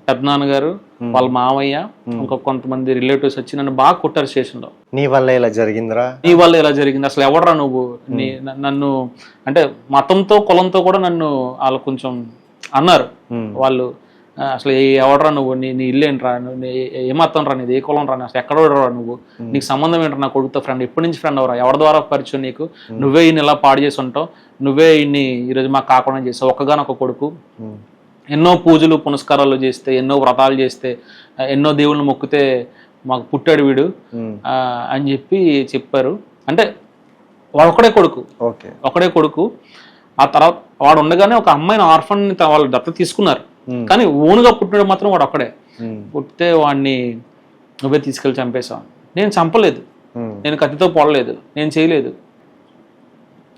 పెద్దనాన్నగారు, వాళ్ళ మామయ్య, ఇంకొక కొంతమంది రిలేటివ్స్ వచ్చి నన్ను బాగా కొట్టారు స్టేషన్లో. నీ వల్ల ఇలా జరిగిందిరా, నీ వల్ల ఇలా జరిగింది, అసలు ఎవడరా నువ్వు, నన్ను అంటే మతంతో కులంతో కూడా నన్ను వాళ్ళు కొంచెం అన్నారు. వాళ్ళు అసలు ఎవడరా నువ్వు, నీ ఇల్లు ఏంట్రా, ఏ మతం రా నీది, ఏ కులం రా, అసలు ఎక్కడ రా నువ్వు, నీకు సంబంధం ఏంట్రా, నా కొడుకుతో ఫ్రెండ్, ఎప్పటి నుంచి ఫ్రెండ్ అవరా, ఎవరి ద్వారా పరిచయం నీకు, నువ్వే ఇన్ని ఇలా పాడు చేసి ఉంటావు, నువ్వే ఇన్ని ఈరోజు మాకు కాకుండా చేస్తావు, ఒక్కగానొక్క కొడుకు, ఎన్నో పూజలు పునస్కారాలు చేస్తే, ఎన్నో వ్రతాలు చేస్తే, ఎన్నో దేవుళ్ళని మొక్కితే మాకు పుట్టాడు వీడు అని చెప్పారు. అంటే వాడు ఒకడే కొడుకు. ఆ తర్వాత వాడు ఉండగానే ఒక అమ్మాయిని ఆర్ఫన్ వాళ్ళు దత్త తీసుకున్నారు. కానీ ఓనుగా పుట్టినాడు మాత్రం వాడు ఒక్కడే. పుట్టితే వాడిని నువ్వే తీసుకెళ్ళి చంపేశావు. నేను చంపలేదు, నేను కత్తితో పొడలేదు, నేను చేయలేదు.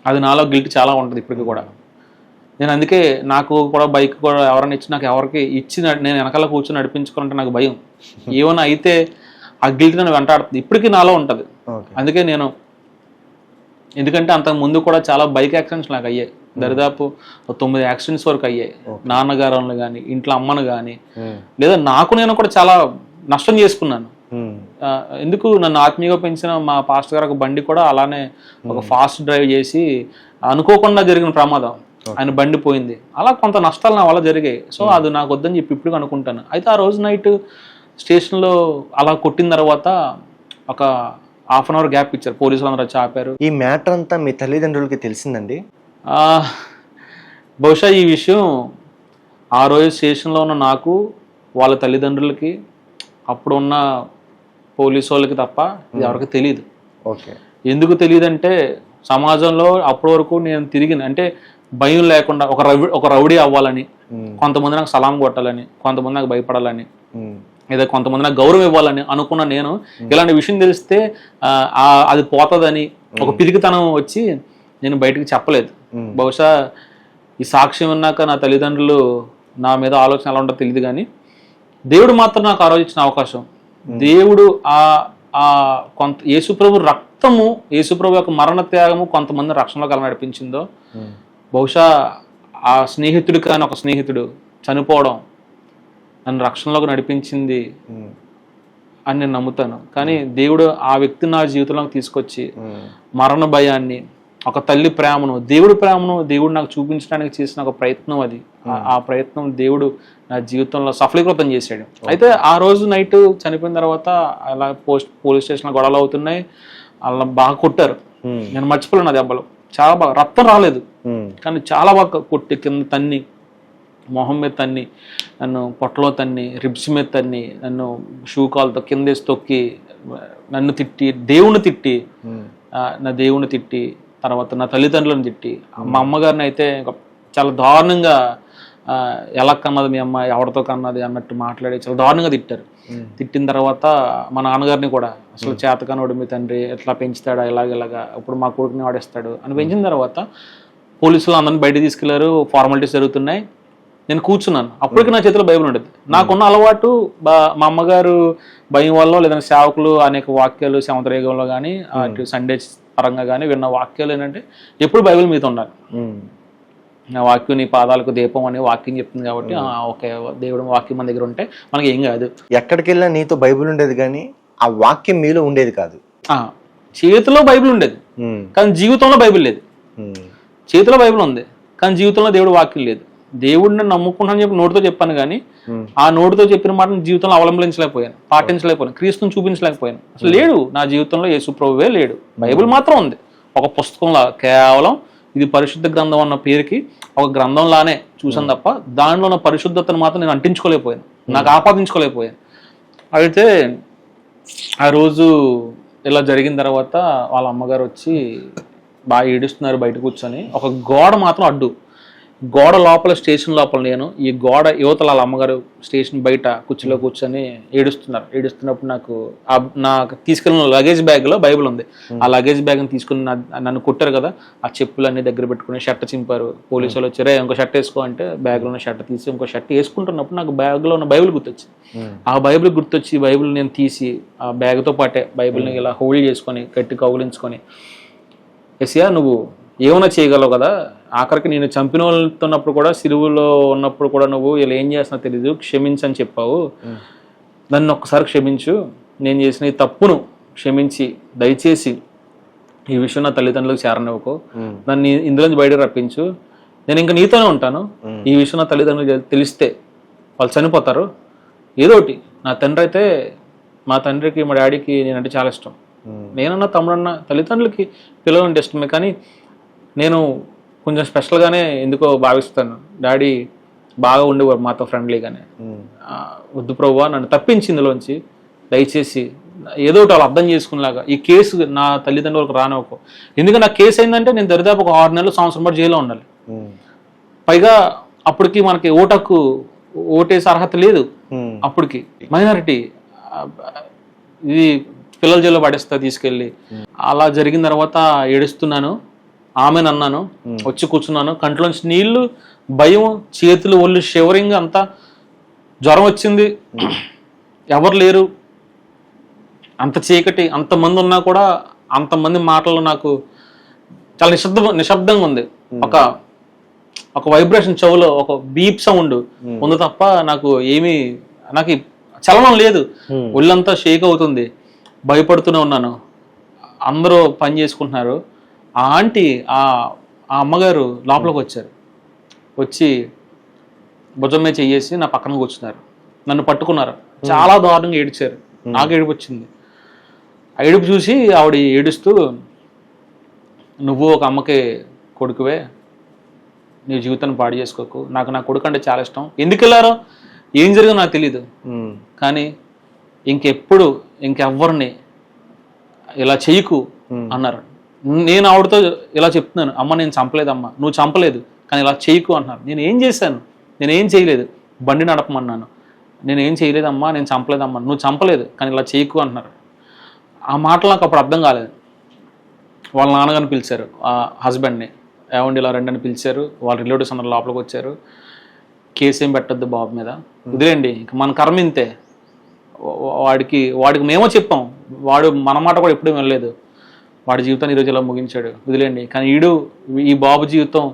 అది నాలో గిల్ట్ చాలా ఉంటుంది ఇప్పటికి కూడా. నేను అందుకే నాకు కూడా బైక్ కూడా ఎవరైనా ఇచ్చి నాకు ఎవరికి ఇచ్చి నేను వెనకాల కూర్చొని నడిపించుకోవాలంటే నాకు భయం. ఏమైనా అయితే ఆ గిల్ట్ నన్ను వెంటాడుతుంది, ఇప్పటికీ నాలో ఉంటుంది. అందుకే నేను, ఎందుకంటే అంతకు ముందు కూడా చాలా బైక్ యాక్సిడెంట్స్ నాకు అయ్యాయి. దరిదాపు 9 యాక్సిడెంట్స్ వరకు అయ్యాయి. నాన్నగారులను కానీ, ఇంట్లో అమ్మను కానీ, లేదా నేను కూడా చాలా నష్టం చేసుకున్నాను. ఎందుకు నన్ను ఆత్మీయంగా పెంచిన మా పాస్టర్ గారు ఒక బండి కూడా అలానే ఒక ఫాస్ట్ డ్రైవ్ చేసి అనుకోకుండా జరిగిన ప్రమాదం, ఆయన బండి పోయింది. అలా కొంత నష్టాలు నా వల్ల జరిగాయి. సో అది నాకు వద్దని చెప్పి ఇప్పుడు అనుకుంటాను. అయితే ఆ రోజు నైట్ స్టేషన్లో అలా కొట్టిన తర్వాత ఒక 1/2 hour గ్యాప్ ఇచ్చారు, పోలీసులు అందరూ వచ్చి ఆపారు. ఈ మ్యాటర్ అంతా మీ తల్లిదండ్రులకి తెలిసిందండి? బహుశా ఈ విషయం ఆ రోజు స్టేషన్లో ఉన్న నాకు, వాళ్ళ తల్లిదండ్రులకి, అప్పుడు ఉన్న పోలీసు వాళ్ళకి తప్ప ఇది ఎవరికి తెలియదు. ఎందుకు తెలియదు అంటే సమాజంలో అప్పటి వరకు నేను తిరిగిన, అంటే భయం లేకుండా ఒక రౌడీ అవ్వాలని, కొంతమంది నాకు సలాం కొట్టాలని, కొంతమంది నాకు భయపడాలని, లేదా కొంతమంది నాకు గౌరవం ఇవ్వాలని అనుకున్న నేను ఇలాంటి విషయం తెలిస్తే అది పోతుందని ఒక పిరికితనం వచ్చి నేను బయటకు చెప్పలేదు. బహుశా ఈ సాక్ష్యం ఉన్నాక నా తల్లిదండ్రులు నా మీద ఆలోచన ఎలా ఉంటుందో తెలియదు. కానీ దేవుడు మాత్రం నాకు ఆ రోజు ఇచ్చిన అవకాశం, దేవుడు కొంత యేసుప్రభు రక్తము, యేసుప్రభు యొక్క మరణ త్యాగము కొంతమంది రక్షణలోకి ఎలా నడిపించిందో, బహుశా ఆ స్నేహితుడు కానీ ఒక స్నేహితుడు చనిపోవడం నన్ను రక్షణలోకి నడిపించింది అని నేను నమ్ముతాను. కానీ దేవుడు ఆ వ్యక్తిని నా జీవితంలోకి తీసుకొచ్చి మరణ భయాన్ని, ఒక తల్లి ప్రేమను, దేవుడు నాకు చూపించడానికి చేసిన ఒక ప్రయత్నం అది. ఆ ప్రయత్నం దేవుడు నా జీవితంలో సఫలీకృతం చేశాడు. అయితే ఆ రోజు నైట్ చనిపోయిన తర్వాత అలా పోలీస్ స్టేషన్లో గొడవలు అవుతున్నాయి, అలా బాగా కొట్టారు. నేను మర్చిపోలేను ఆ దెబ్బలు. చాలా బాగా, రక్తం రాలేదు కానీ చాలా బాగా కొట్టి, కింద తన్ని, మొహం మీద తన్ని, నన్ను పొట్టలో తన్ని, రిబ్స్ మీద తన్ని, నన్ను షూ కాల్తో కిందేసి తొక్కి, నన్ను తిట్టి, నా దేవుణ్ణి తిట్టి, తర్వాత నా తల్లిదండ్రులను తిట్టి, మా అమ్మగారిని అయితే చాలా దారుణంగా, ఎలా కన్నది మీ అమ్మ, ఎవరితో కన్నది అన్నట్టు మాట్లాడి చాలా దారుణంగా తిట్టారు. తిట్టిన తర్వాత మా నాన్నగారిని కూడా, అసలు చేతకానోడు మీ తండ్రి, ఎట్లా పెంచుతాడా, ఇలాగా ఇప్పుడు మా కొడుకుని వాడేస్తాడు అని పెంచిన తర్వాత పోలీసులు అందరిని బయట తీసుకెళ్లారు. ఫార్మాలిటీస్ జరుగుతున్నాయి. నేను కూర్చున్నాను, అప్పటికి నా చేతిలో బైబిల్ ఉండేది. నాకున్న అలవాటు మా అమ్మగారు భయం వల్ల లేదంటే సేవకులు అనేక వాక్యాలు సముద్రయుగంలో కానీ అటు సండే పరంగా కానీ విన్న వాక్యాలు ఏంటంటే ఎప్పుడు బైబిల్ మీద ఉండాలి. నా వాక్యం నీ పాదాలకు దీపం అనే వాక్యం చెప్తుంది కాబట్టి ఓకే దేవుడు వాక్యం మన దగ్గర ఉంటే మనకి ఏం కాదు. ఎక్కడికి వెళ్ళినా నీతో బైబిల్ ఉండేది కానీ ఆ వాక్యం మీలో ఉండేది కాదు. చేతిలో బైబిల్ ఉండేది కానీ జీవితంలో బైబిల్ లేదు. చేతిలో బైబిల్ ఉంది కానీ జీవితంలో దేవుడు వాక్యం లేదు. దేవుడిని నమ్ముకుంటానని చెప్పి నోటితో చెప్పాను కానీ ఆ నోటితో చెప్పిన మాట జీవితంలో అవలంబించలేకపోయాను, పాటించలేకపోయాను, క్రీస్తుని చూపించలేకపోయాను. అసలు లేడు నా జీవితంలో యేసు ప్రభువే లేడు. బైబిల్ మాత్రం ఉంది ఒక పుస్తకంలా, కేవలం ఇది పరిశుద్ధ గ్రంథం అన్న పేరుకి ఒక గ్రంథంలానే చూసాను తప్ప దానిలో ఉన్న పరిశుద్ధతను మాత్రం నేను అంటించుకోలేకపోయాను, నాకు ఆపాదించుకోలేకపోయాను. అయితే ఆ రోజు ఇలా జరిగిన తర్వాత వాళ్ళ అమ్మగారు వచ్చి బాగా ఏడుస్తున్నారు బయట కూర్చొని. ఒక గోడ మాత్రం అడ్డు, గోడ లోపల స్టేషన్ లోపల నేను, ఈ గోడ యువతల వాళ్ళ అమ్మగారు స్టేషన్ బయట కుర్చీలో కూర్చొని ఏడుస్తున్నారు. ఏడుస్తున్నప్పుడు నాకు తీసుకెళ్ళిన లగేజ్ బ్యాగ్లో బైబిల్ ఉంది. ఆ లగేజ్ బ్యాగ్ని తీసుకుని నన్ను కొట్టారు కదా, ఆ చెప్పులన్నీ దగ్గర పెట్టుకుని షర్ట్ చింపారు. పోలీసు వాళ్ళు వచ్చారే ఇంకో షర్ట్ వేసుకో అంటే బ్యాగ్లో ఉన్న షర్ట్ తీసి ఇంకో షర్ట్ వేసుకుంటున్నప్పుడు నాకు బ్యాగ్లో ఉన్న బైబిల్ గుర్తొచ్చింది. ఆ బైబిల్ గుర్తొచ్చి బైబిల్ నేను తీసి ఆ బ్యాగ్తో పాటే బైబిల్ని ఇలా హోల్డ్ చేసుకొని గట్టి కౌగిలించుకొని, ఎస్యా నువ్వు ఏమైనా చేయగలవు కదా, ఆఖరికి నేను చంపిన వెళ్తున్నప్పుడు కూడా సిలువలో ఉన్నప్పుడు కూడా నువ్వు ఇలా ఏం చేస్తున్నా తెలీదు, క్షమించని చెప్పావు, నన్ను ఒక్కసారి క్షమించు, నేను చేసిన ఈ తప్పును క్షమించి దయచేసి ఈ విషయం నా తల్లిదండ్రులకు చేరనివ్వకు, నన్ను ఇందులోంచి బయటకు రప్పించు, నేను ఇంకా నీతోనే ఉంటాను, ఈ విషయం నా తల్లిదండ్రులకు తెలిస్తే వాళ్ళు చనిపోతారు, ఏదో ఒకటి. నా తండ్రి అయితే మా తండ్రికి మా డాడీకి నేనంటే చాలా ఇష్టం, నేనన్నా తమ్ముడన్నా తల్లిదండ్రులకి పిల్లలు అంటే ఇష్టమే, కానీ నేను కొంచెం స్పెషల్గానే ఎందుకో భావిస్తాను. డాడీ బాగా ఉండేవారు మాతో ఫ్రెండ్లీగానే. వద్దు ప్రభువా నన్ను తప్పించి ఇందులోంచి దయచేసి ఏదో ఒకటి వాళ్ళు అర్థం చేసుకునేలాగా ఈ కేసు నా తల్లిదండ్రులకు రానివ్వకు. ఎందుకంటే నా కేసు అయిందంటే నేను దరిదాపు ఒక 6 నెలలు సంవత్సరం పాటు జైల్లో ఉండాలి. పైగా అప్పటికి మనకి ఓటేసే అర్హత లేదు. అప్పటికి మైనారిటీ, ఇది పిల్లల జైల్లో పడేస్తా తీసుకెళ్ళి. అలా జరిగిన తర్వాత ఏడుస్తున్నాను, ఆమెను అన్నాను, వచ్చి కూర్చున్నాను, కంట్లోంచి నీళ్లు, భయం, చేతులు ఒళ్ళు షివరింగ్, అంతా జ్వరం వచ్చింది, ఎవరు లేరు, అంత చీకటి, అంతమంది ఉన్నా కూడా అంతమంది మాటలు నాకు చాలా నిశ్శబ్దంగా ఉంది. ఒక వైబ్రేషన్ చెవులో, ఒక బీప్ సౌండ్ ఉంది తప్ప నాకు చలనం లేదు. ఒళ్ళంతా షేక్ అవుతుంది, భయపడుతూనే ఉన్నాను. అందరూ పని చేసుకుంటున్నారు. ఆ ఆంటీ ఆ అమ్మగారు లోపలికి వచ్చారు, వచ్చి భుజం మీద చెయ్యేసి నా పక్కన కూర్చున్నారు, నన్ను పట్టుకున్నారు, చాలా దారుణంగా ఏడిచారు. నాకు ఏడుపు వచ్చింది. ఆ ఏడుపు చూసి ఆవిడ ఏడుస్తూ, నువ్వు ఒక అమ్మకి కొడుకువే, నీ జీవితాన్ని పాడు చేసుకోకు, నాకు నా కొడుకు అంటే చాలా ఇష్టం, ఎందుకు వెళ్ళారో ఏం జరిగిందో నాకు తెలీదు, కానీ ఇంకెవ్వరిని ఇలా చెయ్యకు అన్నారు. నేను ఆవిడతో ఇలా చెప్తున్నాను, అమ్మ నేను చంపలేదమ్మా, నువ్వు చంపలేదు కానీ ఇలా చేయకు అంటున్నారు. నేను ఏం చేశాను? నేనేం చేయలేదు, బండి నడపమన్నాను, నేనేం చేయలేదమ్మా, నేను చంపలేదమ్మా, నువ్వు చంపలేదు కానీ ఇలా చేయకు అంటున్నారు. ఆ మాటలు నాకు అప్పుడు అర్థం కాలేదు. వాళ్ళ నాన్నగారిని పిలిచారు, ఆ హస్బెండ్ని, ఏమండి ఇలా రండి అని పిలిచారు. వాళ్ళ రిలేటివ్స్ అందరు లోపలికి వచ్చారు. కేసు ఏం పెట్టద్దు బాబు మీద, వదిలేండి, ఇంక మన కర్మ ఇంతే, వాడికి మేమో చెప్పాం, వాడు మన మాట కూడా ఎప్పుడూ వెళ్ళలేదు, వాడి జీవితాన్ని ఈరోజు ఇలా ముగించాడు, వదిలేండి. కానీ ఈ బాబు జీవితం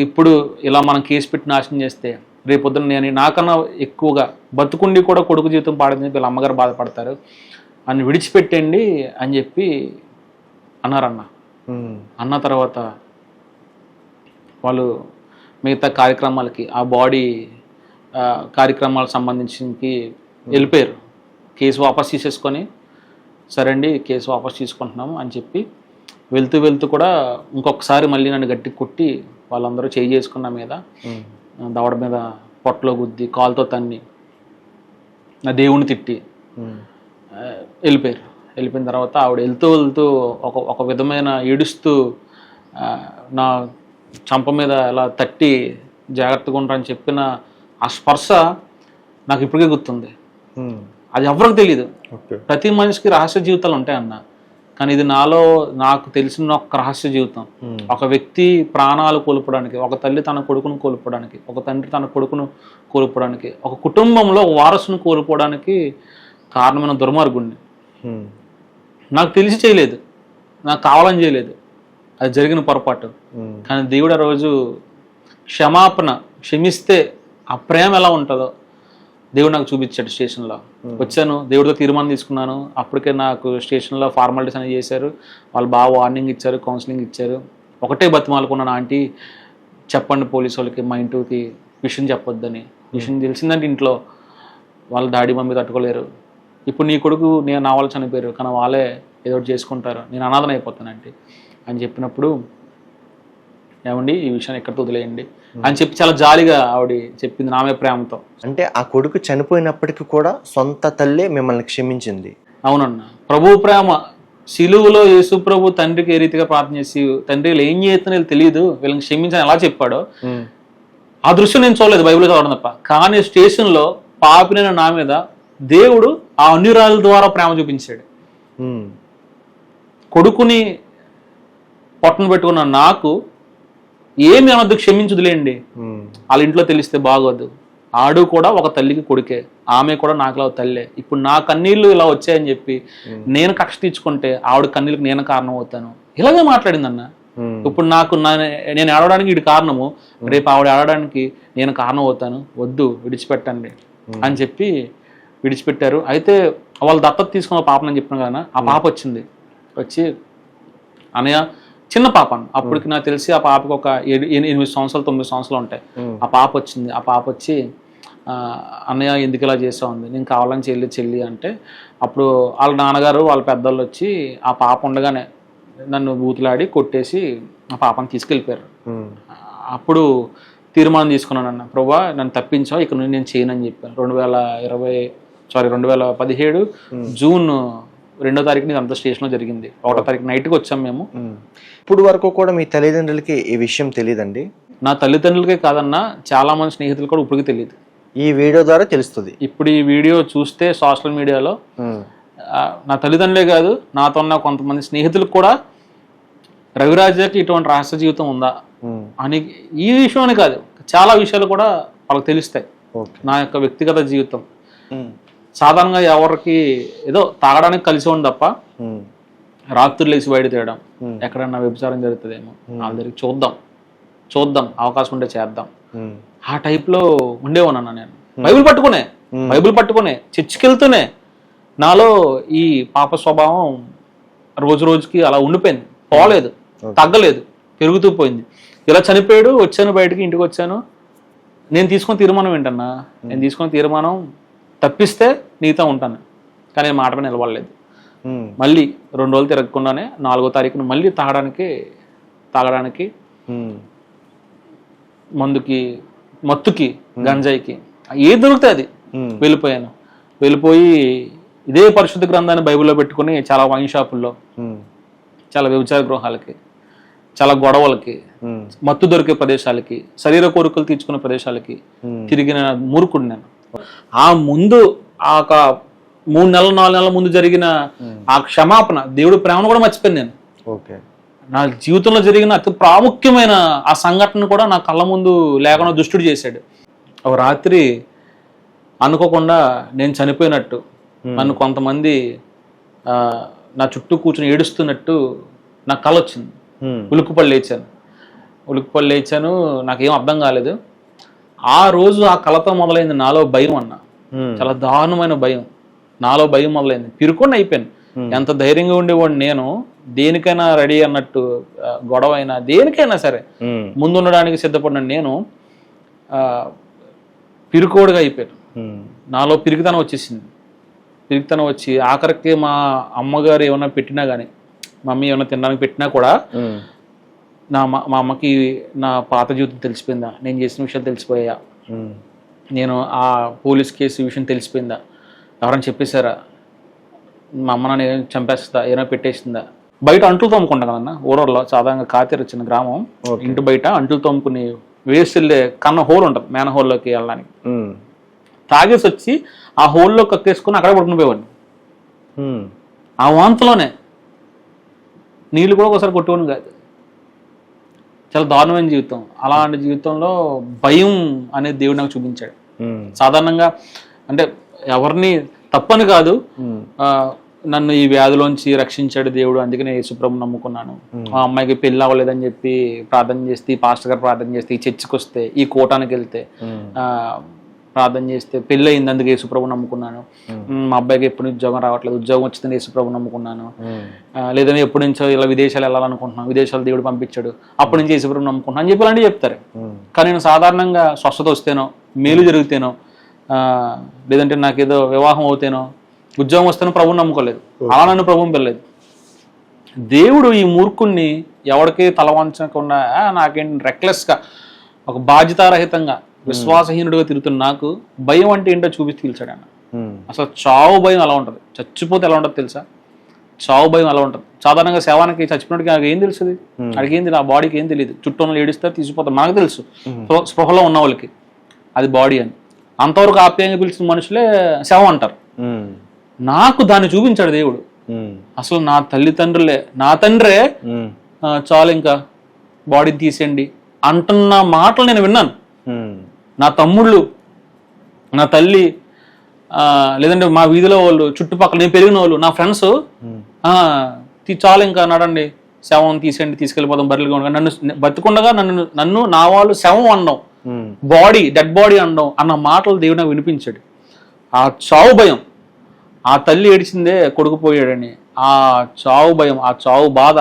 ఇప్పుడు ఇలా మనం కేసు పెట్టి నాశనం చేస్తే రేపొద్దున నేను నాకన్నా ఎక్కువగా బతుకుండి కూడా కొడుకు జీవితం పాడని వీళ్ళ అమ్మగారు బాధపడతారు, అని విడిచిపెట్టండి అని చెప్పి అన్నారన్న. అన్న తర్వాత వాళ్ళు మిగతా కార్యక్రమాలకి, ఆ బాడీ కార్యక్రమాలకు సంబంధించి వెళ్ళిపోయారు. కేసు వాపస్ తీసేసుకొని, సరే అండి కేసు వాపస్ తీసుకుంటున్నాము అని చెప్పి వెళ్తూ కూడా ఇంకొకసారి మళ్ళీ నన్ను గట్టి కొట్టి వాళ్ళందరూ చేయి చేసుకున్న మీద, దవడ మీద పొట్టలో గుద్ది, కాలుతో తన్ని, నా దేవుణ్ణి తిట్టి వెళ్ళిపోయారు. వెళ్ళిపోయిన తర్వాత ఆవిడ వెళ్తూ ఒక విధమైన ఏడుస్తూ నా చంప మీద ఇలా తట్టి జాగ్రత్తగా ఉంటారని చెప్పిన ఆ స్పర్శ నాకు ఇప్పటికే గుర్తుంది. అది ఎవరికి తెలియదు. ప్రతి మనిషికి రహస్య జీవితాలు ఉంటాయన్న, కానీ ఇది నాకు తెలిసిన ఒక రహస్య జీవితం. ఒక వ్యక్తి ప్రాణాలు కోల్పోవడానికి, ఒక తల్లి తన కొడుకును కోల్పోవడానికి, ఒక తండ్రి తన కొడుకును కోల్పోవడానికి, ఒక కుటుంబంలో వారసును కోల్పోవడానికి కారణమైన దుర్మార్గుణ్ణి. నాకు తెలిసి చేయలేదు, నాకు కావాలని చేయలేదు, అది జరిగిన పొరపాటు. కానీ దేవుడు ఆ రోజు క్షమిస్తే ఆ ప్రేమ ఎలా ఉంటుందో దేవుడు నాకు చూపించాడు. స్టేషన్లో వచ్చాను, దేవుడితో తీర్మానం తీసుకున్నాను. అప్పటికే నాకు స్టేషన్లో ఫార్మాలిటీస్ అనేవి చేశారు. వాళ్ళు బాగా వార్నింగ్ ఇచ్చారు, కౌన్సిలింగ్ ఇచ్చారు. ఒకటే బతిమాలుకున్నాను, ఆంటీ చెప్పండి పోలీసు వాళ్ళకి మా ఇంటికి విషయం చెప్పొద్దని. విషయం తెలిసిందంటే ఇంట్లో వాళ్ళ డాడీ మమ్మీ తట్టుకోలేరు. ఇప్పుడు నీ కొడుకు నా వాళ్ళు చనిపోయారు, కానీ వాళ్ళే ఏదో ఒకటి చేసుకుంటారు, నేను అనాథన అయిపోతానంటే అని చెప్పినప్పుడు, ఏమండి ఈ విషయాన్ని ఎక్కడితో వదిలేయండి అని చెప్పి చాలా జాలిగా ఆవిడ చెప్పింది, నామే ప్రేమతో. అంటే ఆ కొడుకు చనిపోయినప్పటికీ కూడా సొంత తల్లే మిమ్మల్ని క్షమించింది. అవునన్న, ప్రభు ప్రేమ. సిలువలో యేసు ప్రభు తండ్రికి ఏ రీతిగా ప్రార్థన చేసి, తండ్రి వీళ్ళు ఏం చేస్తున్నా తెలియదు, వీళ్ళని క్షమించని ఎలా చెప్పాడో ఆ దృశ్యం నేను చూడలేదు బైబిల్ చదవడం తప్ప. కానీ స్టేషన్లో పాపినైన నా మీద దేవుడు ఆ అన్యురాల ద్వారా ప్రేమ చూపించాడు. కొడుకుని పొట్టను పెట్టుకున్న నాకు ఏమి అనొద్దు, క్షమించుదులేండి, వాళ్ళ ఇంట్లో తెలిస్తే బాగోదు. ఆడు కూడా ఒక తల్లికి కొడుకే, ఆమె కూడా నాకులా తల్లే. ఇప్పుడు నా కన్నీళ్లు ఇలా వచ్చాయని చెప్పి నేను కక్ష తీర్చుకుంటే ఆవిడ కన్నీళ్ళకి నేను కారణం అవుతాను, ఇలాగే మాట్లాడింది అన్న. ఇప్పుడు నేను ఏడవడానికి వీడి కారణము, రేపు ఆవిడ ఏడవడానికి నేను కారణం అవుతాను, వద్దు విడిచిపెట్టండి అని చెప్పి విడిచిపెట్టారు. అయితే వాళ్ళు దత్తత తీసుకున్న పాపనని చెప్పిన కదా, ఆ పాప వచ్చి అన్నయ్య చిన్న పాప అప్పటికి నాకు తెలిసి ఆ పాపకు ఒక 8 సంవత్సరాలు 9 సంవత్సరాలు ఉంటాయి. ఆ పాప వచ్చింది. ఆ పాప వచ్చి అన్నయ్య ఎందుకు ఇలా చేసావు ఉంది. నేను కావాలని చెల్లి అంటే అప్పుడు వాళ్ళ నాన్నగారు వాళ్ళ పెద్దవాళ్ళు వచ్చి ఆ పాప ఉండగానే నన్ను బూతులాడి కొట్టేసి ఆ పాపని తీసుకెళ్ళిపోయారు. అప్పుడు తీర్మానం తీసుకున్నాను, అన్న ప్రభా నన్ను తప్పించావు, ఇక్కడ నుండి నేను చేయనని చెప్పాను. 2017 జూన్ 2వ తారీఖుని ఇదంతా స్టేషన్లో జరిగింది. 1వ తారీఖు నైట్కి వచ్చాం మేము. ఇప్పుడు వరకు కూడా మీ తల్లిదండ్రులకి ఈ విషయం తెలియదండి? నా తల్లిదండ్రులకే కాదన్నా, చాలా మంది స్నేహితులు కూడా ఇప్పటికీ తెలియదు. ఈ వీడియో ద్వారా తెలుస్తుంది. ఇప్పుడు ఈ వీడియో చూస్తే సోషల్ మీడియాలో నా తల్లిదండ్రులే కాదు, నాతో ఉన్న కొంతమంది స్నేహితులకు కూడా రవిరాజకి ఇటువంటి రహస్య జీవితం ఉందా అని, ఈ విషయం కాదు చాలా విషయాలు కూడా వాళ్ళకి తెలుస్తాయి. నా యొక్క వ్యక్తిగత జీవితం సాధారణంగా ఎవరికి ఏదో తాగడానికి కలిసి ఉంది తప్ప రాత్రులు లేచి బయట తేయడం, ఎక్కడన్నా వ్యభిచారం జరుగుతుందేమో వాళ్ళ దగ్గరికి చూద్దాం అవకాశం ఉంటే చేద్దాం, ఆ టైప్లో ఉండేవానన్నా. నేను బైబిల్ పట్టుకునే చర్చికి వెళ్తూనే నాలో ఈ పాప స్వభావం రోజు రోజుకి అలా ఉండిపోయింది, పోలేదు, తగ్గలేదు, పెరుగుతూ పోయింది. ఇలా చనిపోయాడు, వచ్చాను బయటకి, ఇంటికి వచ్చాను. నేను తీసుకున్న తీర్మానం ఏంటన్నా, నేను తీసుకున్న తీర్మానం తప్పిస్తే నీతో ఉంటాను, కానీ మాట మీద నిలబడలేదు. మళ్ళీ 2 రోజులు తిరగకుండానే 4వ తారీఖున మళ్ళీ తాగడానికి మందుకి, మత్తుకి, గంజాయికి ఏది దొరికితే అది వెళ్ళిపోయి ఇదే పరిశుద్ధ గ్రంథాన్ని బైబిల్లో పెట్టుకుని చాలా వైన్ షాపుల్లో, చాలా వ్యభిచార గృహాలకి, చాలా గొడవలకి, మత్తు దొరికే ప్రదేశాలకి, శరీర కోరికలు తీర్చుకునే ప్రదేశాలకి తిరిగిన మూర్ఖుడు నేను. ఆ ముందు ఆ 3 నెలలు 4 నెలల ముందు జరిగిన ఆ క్షమాపణ, దేవుడు ప్రేమను కూడా మర్చిపోయాను నేను. నా జీవితంలో జరిగిన అతి ప్రాముఖ్యమైన ఆ సంఘటన కూడా నా కళ్ళ ముందు లేకుండా దుష్టుడు చేశాడు. ఒక రాత్రి అనుకోకుండా నేను చనిపోయినట్టు, నన్ను కొంతమంది నా చుట్టూ కూర్చొని ఏడుస్తున్నట్టు నాకు కళ వచ్చింది. ఉలుక్కుపడి లేచాను, నాకేం అర్థం కాలేదు. ఆ రోజు ఆ కళతో మొదలైంది నాలో భయం అన్న, చాలా దారుణమైన భయం. నాలో భయం మొదలైంది, పిరుకొని అయిపోయాను. ఎంత ధైర్యంగా ఉండేవాడిని నేను, దేనికైనా రెడీ అన్నట్టు, గొడవ అయినా దేనికైనా సరే ముందు ఉండడానికి సిద్ధపడిన నేను పిరుకోడుగా అయిపోయాను. నాలో పిరికితనం వచ్చి ఆఖరికి మా అమ్మగారు ఏమన్నా పెట్టినా కానీ, మమ్మీ ఏమన్నా తినడానికి పెట్టినా కూడా మా అమ్మకి నా పాత జీవితం తెలిసిపోయిందా, నేను చేసిన విషయాలు తెలిసిపోయా, నేను ఆ పోలీస్ కేసు విషయం తెలిసిపోయిందా, ఎవరైనా చెప్పేశారా, మా అమ్మ నన్ను ఏమైనా చంపేస్తుందా, ఏమైనా పెట్టేసిందా. బయట అంట్లు తోముకుంటాం కదన్నా ఊరల్లో, సాధారణంగా కాతీర చిన్న గ్రామం, ఇంటి బయట అంట్లు తోముకుని వేసి వెళ్ళే కన్న హోల్ ఉంటుంది మేన హోల్లోకి వెళ్ళడానికి. తాగేసి వచ్చి ఆ హోల్లో కక్కేసుకుని అక్కడ పడుకుని పోయేవాడిని. ఆ వాంతలోనే నీళ్ళు కూడా ఒకసారి కొట్టుకొని కాదు. చాలా దారుణమైన జీవితం. అలాంటి జీవితంలో భయం అనేది దేవుడు నాకు చూపించాడు. సాధారణంగా అంటే ఎవరిని తప్పని కాదు, నన్ను ఈ వ్యాధిలోంచి రక్షించాడు దేవుడు, అందుకనే యేసుప్రభుని నమ్ముకున్నాను. ఆ అమ్మాయికి పెళ్ళి అవ్వలేదని చెప్పి ప్రార్థన చేస్తే, పాస్టర్ గారు ప్రార్థన చేస్తే, ఈ చర్చికి వస్తే, ఈ కోటానికి వెళ్తే ప్రార్థన చేస్తే పెళ్ళి అయింది, అందుకే యేసుప్రభుని నమ్ముకున్నాను. మా అబ్బాయికి ఎప్పటి నుంచి ఉద్యోగం రావట్లేదు, ఉద్యోగం వచ్చిందని యేసుప్రభుని నమ్ముకున్నాను. లేదని ఎప్పటి నుంచో ఇలా విదేశాలు వెళ్ళాలనుకుంటున్నాను, విదేశాలు దేవుడు పంపించాడు, అప్పటి నుంచి యేసుప్రభుని నమ్ముకుంటున్నాను అని చెప్పి అలాంటివి చెప్తారు. కానీ నేను సాధారణంగా స్వస్థత వస్తేనో, మేలు జరిగితేనో, లేదంటే నాకేదో వివాహం అవుతేనో, ఉద్యోగం వస్తేనో ప్రభుని నమ్ముకోలేదు. అలా నన్ను ప్రభుని పిల్లలేదు. దేవుడు ఈ మూర్ఖుణ్ణి ఎవరికి తలవంచకుండా, నాకేంటి రెక్లెస్గా, ఒక బాధ్యతారహితంగా, విశ్వాసహీనుడిగా తిరుగుతున్న నాకు భయం అంటే ఏంటో చూపించి తీల్చాడు అన్న. అసలు చావు భయం ఎలా ఉంటుంది, చచ్చిపోతే ఎలా ఉంటుంది తెలుసా? చావు భయం ఎలా ఉంటుంది. సాధారణంగా శవానికి చచ్చిపోయినట్టుగా నాకు ఏం తెలుస్తుంది, అడిగి ఏం తెలియదు, ఆ బాడీకి ఏం తెలియదు. చుట్టూ ఏడిస్తారు, తీసిపోతారు, మనకు తెలుసు స్పృహలో ఉన్న వాళ్ళకి అది బాడీ అని. అంతవరకు ఆప్యాయంగా పిలిచిన మనుషులే శవం అంటారు. నాకు దాన్ని చూపించాడు దేవుడు. అసలు నా తల్లిదండ్రులే, నా తండ్రే చాలు ఇంకా బాడీని తీసేయండి అంటున్న మాటలు నేను విన్నాను. నా తమ్ముళ్ళు, నా తల్లి, లేదంటే మా వీధిలో వాళ్ళు, చుట్టుపక్కల నేను పెరిగిన వాళ్ళు, నా ఫ్రెండ్స్ చాలు ఇంకా నడండి, శవం తీసేయండి, తీసుకెళ్ళిపోదాం, బర్రెలుగా ఉండగా, నన్ను బతికుండగా నన్ను నా వాళ్ళు శవం అనడం, బాడీ, డెడ్ బాడీ అనడం అన్న మాటలు దేవుడు నాకు వినిపించాడు. ఆ చావు భయం, ఆ తల్లి ఏడిచిందే కొడుకు పోయాడని ఆ చావు భయం, ఆ చావు బాధ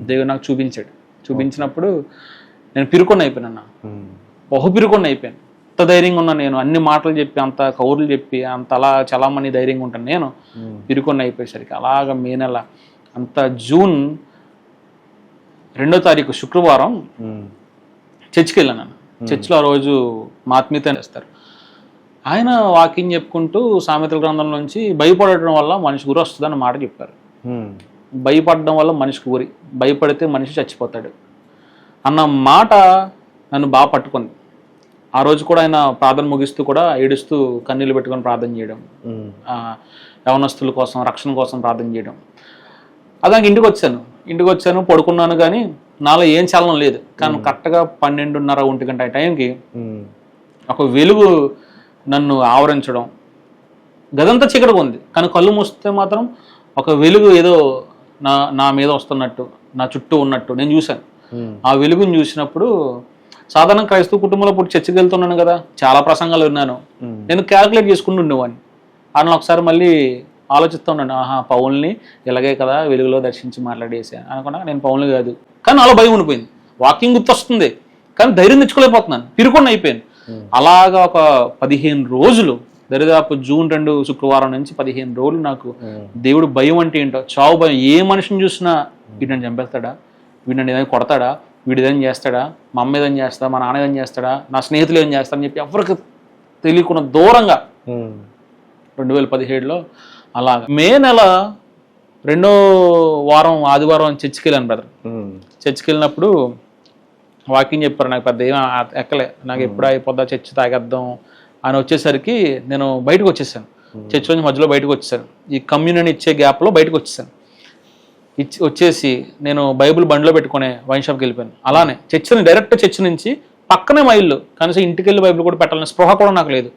దేవుడు నాకు చూపించాడు. చూపించినప్పుడు నేను పిరుకొని అయిపోయాను, బహు పిరుకొని అయిపోయాను. అంత ధైర్యంగా ఉన్నాను నేను, అన్ని మాటలు చెప్పి, అంత కౌరులు చెప్పి, అంత అలా చలామణి ధైర్యంగా ఉంటాను నేను. పిరుకొని అయిపోయేసరికి అలాగ మే నెల అంత జూన్ 2వ తారీఖు శుక్రవారం చర్చికి వెళ్ళాను. చర్చిలో ఆ రోజు ఆత్మీయత చేస్తారు. ఆయన వాకింగ్ చెప్పుకుంటూ సామెతల గ్రంథం నుంచి భయపడటం వల్ల మనిషి గురి వస్తుందన్న మాట చెప్పారు. భయపడడం వల్ల మనిషికి గురి, భయపడితే మనిషి చచ్చిపోతాడు అన్న మాట నన్ను బాగా పట్టుకుంది. ఆ రోజు కూడా ఆయన ప్రార్థన ముగిస్తూ కూడా ఏడుస్తూ కన్నీళ్ళు పెట్టుకొని ప్రార్థన చేయడం, యవనస్తుల కోసం, రక్షణ కోసం ప్రార్థన చేయడం. అదానికి ఇంటికి వచ్చాను, పడుకున్నాను, కానీ నాలో ఏం చలనం లేదు. కానీ కరెక్ట్గా 12:30, 1 గంట టైంకి ఒక వెలుగు నన్ను ఆవరించడం. గదంతా చీకటిగా ఉంది, కానీ కళ్ళు మూస్తే మాత్రం ఒక వెలుగు ఏదో నా మీద వస్తున్నట్టు, నా చుట్టూ ఉన్నట్టు నేను చూశాను. ఆ వెలుగుని చూసినప్పుడు, సాధారణ క్రైస్తవ కుటుంబంలో ఇప్పుడు చర్చికి వెళ్తున్నాను కదా, చాలా ప్రసంగాలు విన్నాను, నేను క్యాలిక్యులేట్ చేసుకుంటూ ఉండేవాడిని. అని ఒకసారి మళ్ళీ ఆలోచిస్తూ ఉన్నాను, పౌల్ని ఇలాగే కదా వెలుగులో దర్శించి మాట్లాడేసాను అనుకున్నా. నేను పౌల్ని కాదు, కానీ అలా భయం ఉండిపోయింది. వాకింగ్ గుర్తొస్తుంది, కానీ ధైర్యం తెచ్చుకోలేకపోతున్నాను, పిరుకొని అయిపోయాను. అలాగా ఒక 15 రోజులు, దరిదాపు జూన్ 2 శుక్రవారం నుంచి 15 రోజులు నాకు దేవుడు భయం అంటే ఏంటో, చావు భయం. ఏ మనిషిని చూసినా వీడు నన్ను చంపేస్తాడా, వీడు నన్ను ఏదైనా కొడతాడా, వీడు ఏదైనా చేస్తాడా, మా అమ్మ ఏదైనా చేస్తా, మా నాన్న ఏదైనా చేస్తాడా, నా స్నేహితులు ఏం చేస్తారని చెప్పి ఎవరికి తెలియకుండా దూరంగా 2017లో అలాగ మే నెల 2వ వారం ఆదివారం చర్చికి వెళ్ళాను బ్రదర్. చర్చికి వెళ్ళినప్పుడు వాకింగ్ చెప్పారు, నాకు పెద్ద ఏం ఎక్కలే, నాకు ఎప్పుడు అయిపోద్దా చర్చి తాగేద్దాం అని వచ్చేసరికి నేను బయటకు వచ్చేసాను. చర్చి నుంచి మధ్యలో బయటకు వచ్చేసాను, ఈ కమ్యూనియన్ ఇచ్చే గ్యాప్లో బయటకు వచ్చేసాను. వచ్చేసి నేను బైబుల్ బండిలో పెట్టుకునే వైన్ షాప్కి వెళ్ళిపోయాను. అలానే డైరెక్ట్ చర్చి నుంచి పక్కనే మా ఇల్లు, కనీసం ఇంటికి వెళ్ళి బైబుల్ కూడా పెట్టాలని స్పృహ కూడా నాకు లేదు.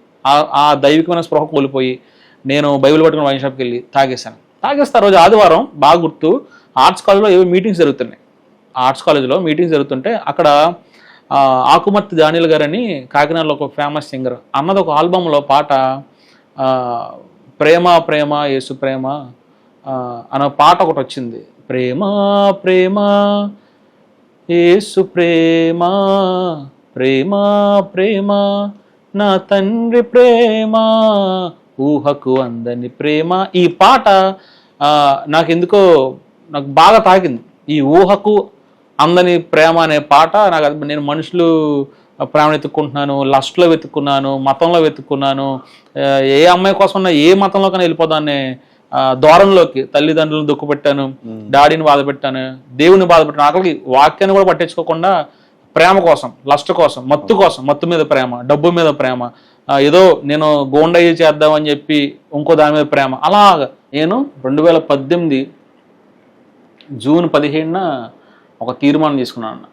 ఆ దైవికమైన స్పృహ కోల్పోయి నేను బైబుల్ పట్టుకుని వైన్ షాప్కి వెళ్ళి తాగేస్తే ఆ రోజు ఆదివారం బాగా గుర్తు, ఆర్ట్స్ కాలేజ్లో ఏవో మీటింగ్స్ జరుగుతున్నాయి. ఆర్ట్స్ కాలేజ్లో మీటింగ్స్ జరుగుతుంటే అక్కడ ఆకుమర్తి దానియల్ గారని కాకినాడలో ఒక ఫేమస్ సింగర్ అన్నది ఒక ఆల్బంలో పాట, ప్రేమ ప్రేమ యేసు ప్రేమ అన్న పాట ఒకటి వచ్చింది. ప్రేమ ప్రేమ యేసు ప్రేమ, ప్రేమ ప్రేమ నా తండ్రి ప్రేమ, ఊహకు అందని ప్రేమ. ఈ పాట నాకెందుకో నాకు బాగా తాకింది. ఈ ఊహకు అందని ప్రేమ అనే పాట నాకు, నేను మనుషులు ప్రేమను వెతుక్కుంటున్నాను, లస్ట్లో వెతుక్కున్నాను, మతంలో వెతుక్కున్నాను, ఏ అమ్మాయి కోసం ఉన్నా ఏ మతంలో కన్నా వెళ్ళిపోదాన్ని దూరంలోకి, తల్లిదండ్రులను దుఃఖపెట్టాను, డాడీని బాధ పెట్టాను, దేవుని బాధ పెట్టాను, ఆఖరికి వాక్యాన్ని కూడా పట్టించుకోకుండా ప్రేమ కోసం, లస్ట్ కోసం, మత్తు మీద ప్రేమ, డబ్బు మీద ప్రేమ, ఏదో నేను గోండయ్య చేద్దామని చెప్పి ఇంకో దాని మీద ప్రేమ. అలాగా నేను 2018 జూన్ 17న ఒక తీర్మానం తీసుకున్నాను అన్న.